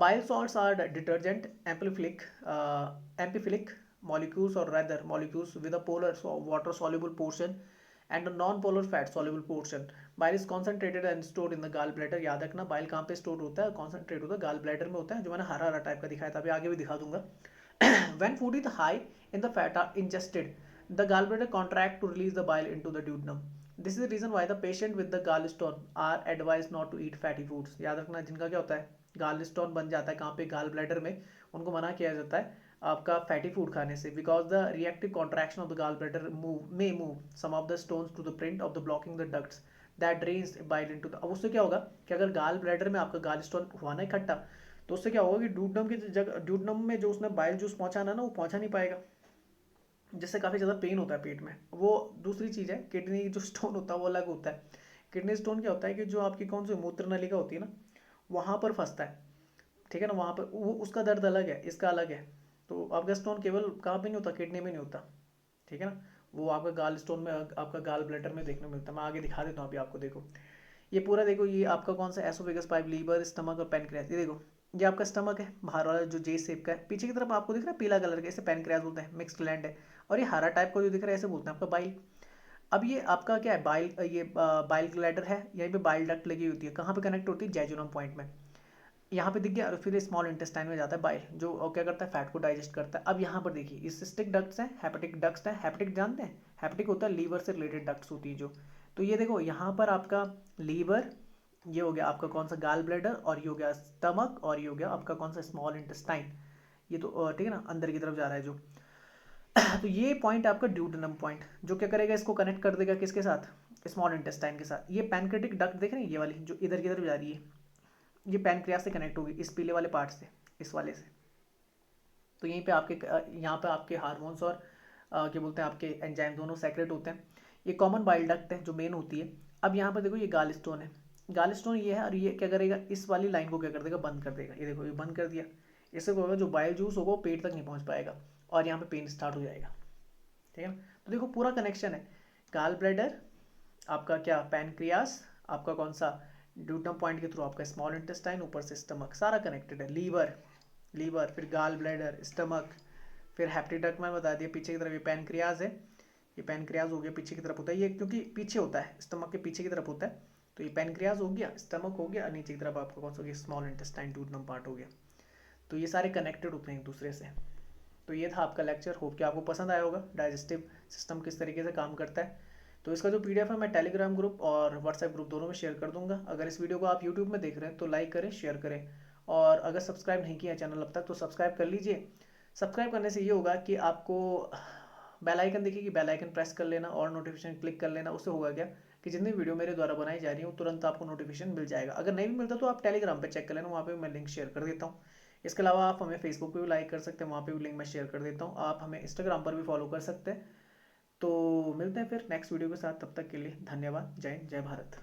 Bile salts are detergent amphiphilic molecules, or rather molecules with a polar water soluble portion and a non-polar fat soluble portion. Bile is concentrated and stored in the gallbladder. याद रखना bile कहाँ पे store होता है, concentrate होता है gall bladder में होता है, जो मैंने हरा हरा टाइप का दिखाया था, अभी आगे भी दिखा दूंगा। When food is high in the fat are ingested, the gallbladder contract to release the bile into the duodenum. This is the reason why the patient with the gallstone are advised not to eat fatty foods. याद रखना जिनका क्या होता है गालस्टोन बन जाता है कहाँ पे, गाल ब्लैडर में, उनको मना किया जाता है आपका फैटी फूड खाने से, because the reactive contraction of the gall bladder move some of the stones to the print of the blocking the ducts that drains bile into the. अब उससे क्या होगा कि अगर गाल ब्लैडर में आपका गाल स्टोन हुआ ना इकट्ठा, तो उससे क्या होगा कि ड्यूडनम की जगह, ड्यूडनम में जो उसने बाइल जूस पहुंचाना ना वो पहुंचा नहीं पाएगा, जिससे काफ़ी ज़्यादा पेन होता है पेट में। वो दूसरी चीज़ है, किडनी जो स्टोन होता है वो अलग होता है। किडनी स्टोन क्या होता है कि जो आपकी कौन सी मूत्र नलिका होती है ना, वहाँ पर फंसता है, ठीक है ना, वहाँ पर वो उसका दर्द अलग है, इसका अलग है। तो आपका स्टोन केवल कहाँ पे नहीं होता, किडनी में नहीं होता, ठीक है ना, वो आपका गाल स्टोन में, आपका गाल ब्लैडर में देखने को मिलता है। मैं आगे दिखा देता हूँ अभी आपको, देखो ये पूरा देखो, ये आपका कौन सा एसोफेगस पाइप, लीवर, स्टमक और पैनक्रियाज। ये देखो ये आपका स्टमक है, बाहर वाला जो जे शेप का है, पीछे की तरफ आपको दिख रहा है पीला कलर का, इसे पैनक्रियाज बोलते हैं, मिक्स्ड ग्लैंड है। और ये हरा टाइप का जो दिख रहा है इसे बोलते हैं आपका बाइल। अब ये आपका क्या है, बाइल, ये बाइल ग्लैडर है, यहीं पे बाइल डक्ट लगी होती है, कहाँ पे कनेक्ट होती है, जैजुनम पॉइंट में, यहाँ पे दिख गया। और फिर स्मॉल इंटेस्टाइन में जाता है बाइल, जो क्या करता है फैट को डाइजेस्ट करता है। अब यहाँ पर देखिए ये सिस्टिक डक्ट्स हैं, हेपेटिक डक्ट्स हैं। हेपेटिक जानते हैं, हेपेटिक होता है लीवर से रिलेटेड डक्ट्स होती है जो। तो ये देखो यहाँ पर आपका लीवर, ये हो गया आपका कौन सा गाल ब्लैडर, और ये हो गया स्टमक, और ये हो गया आपका कौन सा स्मॉल इंटेस्टाइन। ये तो ठीक है ना, अंदर की तरफ जा रहा है जो। तो ये पॉइंट आपका ड्यूडेनम पॉइंट, जो क्या करेगा इसको कनेक्ट कर देगा किसके साथ, स्मॉल इंटेस्टाइन के साथ। ये पैनक्रेटिक डक्ट देख रहे हैं, ये वाली जो इधर की तरफ जा रही है, ये पैनक्रियाज से कनेक्ट होगी, इस पीले वाले पार्ट से, इस वाले से। तो यहीं पे आपके यहाँ पे आपके हार्मोन्स और क्या बोलते हैं आपके एंजाइम दोनों सेक्रेट होते हैं। ये कॉमन बाइल डक्ट है जो मेन होती है। अब यहाँ पर देखो ये गाल स्टोन है, गाल स्टोन ये है, और ये क्या करेगा, इस वाली लाइन को क्या कर देगा, बंद कर देगा। ये देखो ये बंद कर दिया, इससे क्या होगा, जो बाइल जूस होगा वो पेट तक नहीं पहुँच पाएगा, और यहाँ पे पेन स्टार्ट हो जाएगा, ठीक है ना। तो देखो पूरा कनेक्शन है, गाल ब्लैडर, आपका क्या पैनक्रियास, आपका कौन सा ड्यूटम पॉइंट के थ्रू आपका स्मॉल इंटेस्टाइन, ऊपर से स्टमक, सारा कनेक्टेड है। लीवर फिर गाल ब्लैडर, स्टमक, फिर हेपेटिक डक्ट में बता दिया, पीछे की तरफ ये पैनक्रियाज है, ये पैनक्रियाज हो गया, पीछे की तरफ होता है ये, क्योंकि पीछे होता है, स्टमक के पीछे की तरफ होता है। तो ये पैनक्रियाज हो गया, स्टमक हो गया, नीचे की तरफ आपका कौन सा हो गया, स्मॉल इंटेस्टाइन ड्यूटम पार्ट हो गया। तो ये सारे कनेक्टेड होते हैं एक दूसरे से। तो ये था आपका लेक्चर, होप कि आपको पसंद आया होगा, डाइजेस्टिव सिस्टम किस तरीके से काम करता है। तो इसका जो पीडीएफ है मैं टेलीग्राम ग्रुप और व्हाट्सएप ग्रुप दोनों में शेयर कर दूंगा। अगर इस वीडियो को आप यूट्यूब में देख रहे हैं तो लाइक करें, शेयर करें, और अगर सब्सक्राइब नहीं किया चैनल अब तक तो सब्सक्राइब कर लीजिए। सब्सक्राइब करने से ये होगा कि आपको बेल आइकन दिखेगी, बेल आइकन प्रेस कर लेना और नोटिफिकेशन क्लिक कर लेना। उससे होगा क्या कि जितनी वीडियो मेरे द्वारा बनाई जा रही है तुरंत आपको नोटिफिकेशन मिल जाएगा। अगर नहीं भी मिलता तो आप टेलीग्राम पर चेक कर लेना, वहाँ पर मैं लिंक शेयर कर देता हूँ। इसके अलावा आप हमें फेसबुक पे भी लाइक कर सकते हैं, वहाँ पे भी लिंक मैं शेयर कर देता हूँ। आप हमें इंस्टाग्राम पर भी फॉलो कर सकते हैं। तो मिलते हैं फिर नेक्स्ट वीडियो के साथ, तब तक के लिए धन्यवाद। जय हिंद, जय भारत।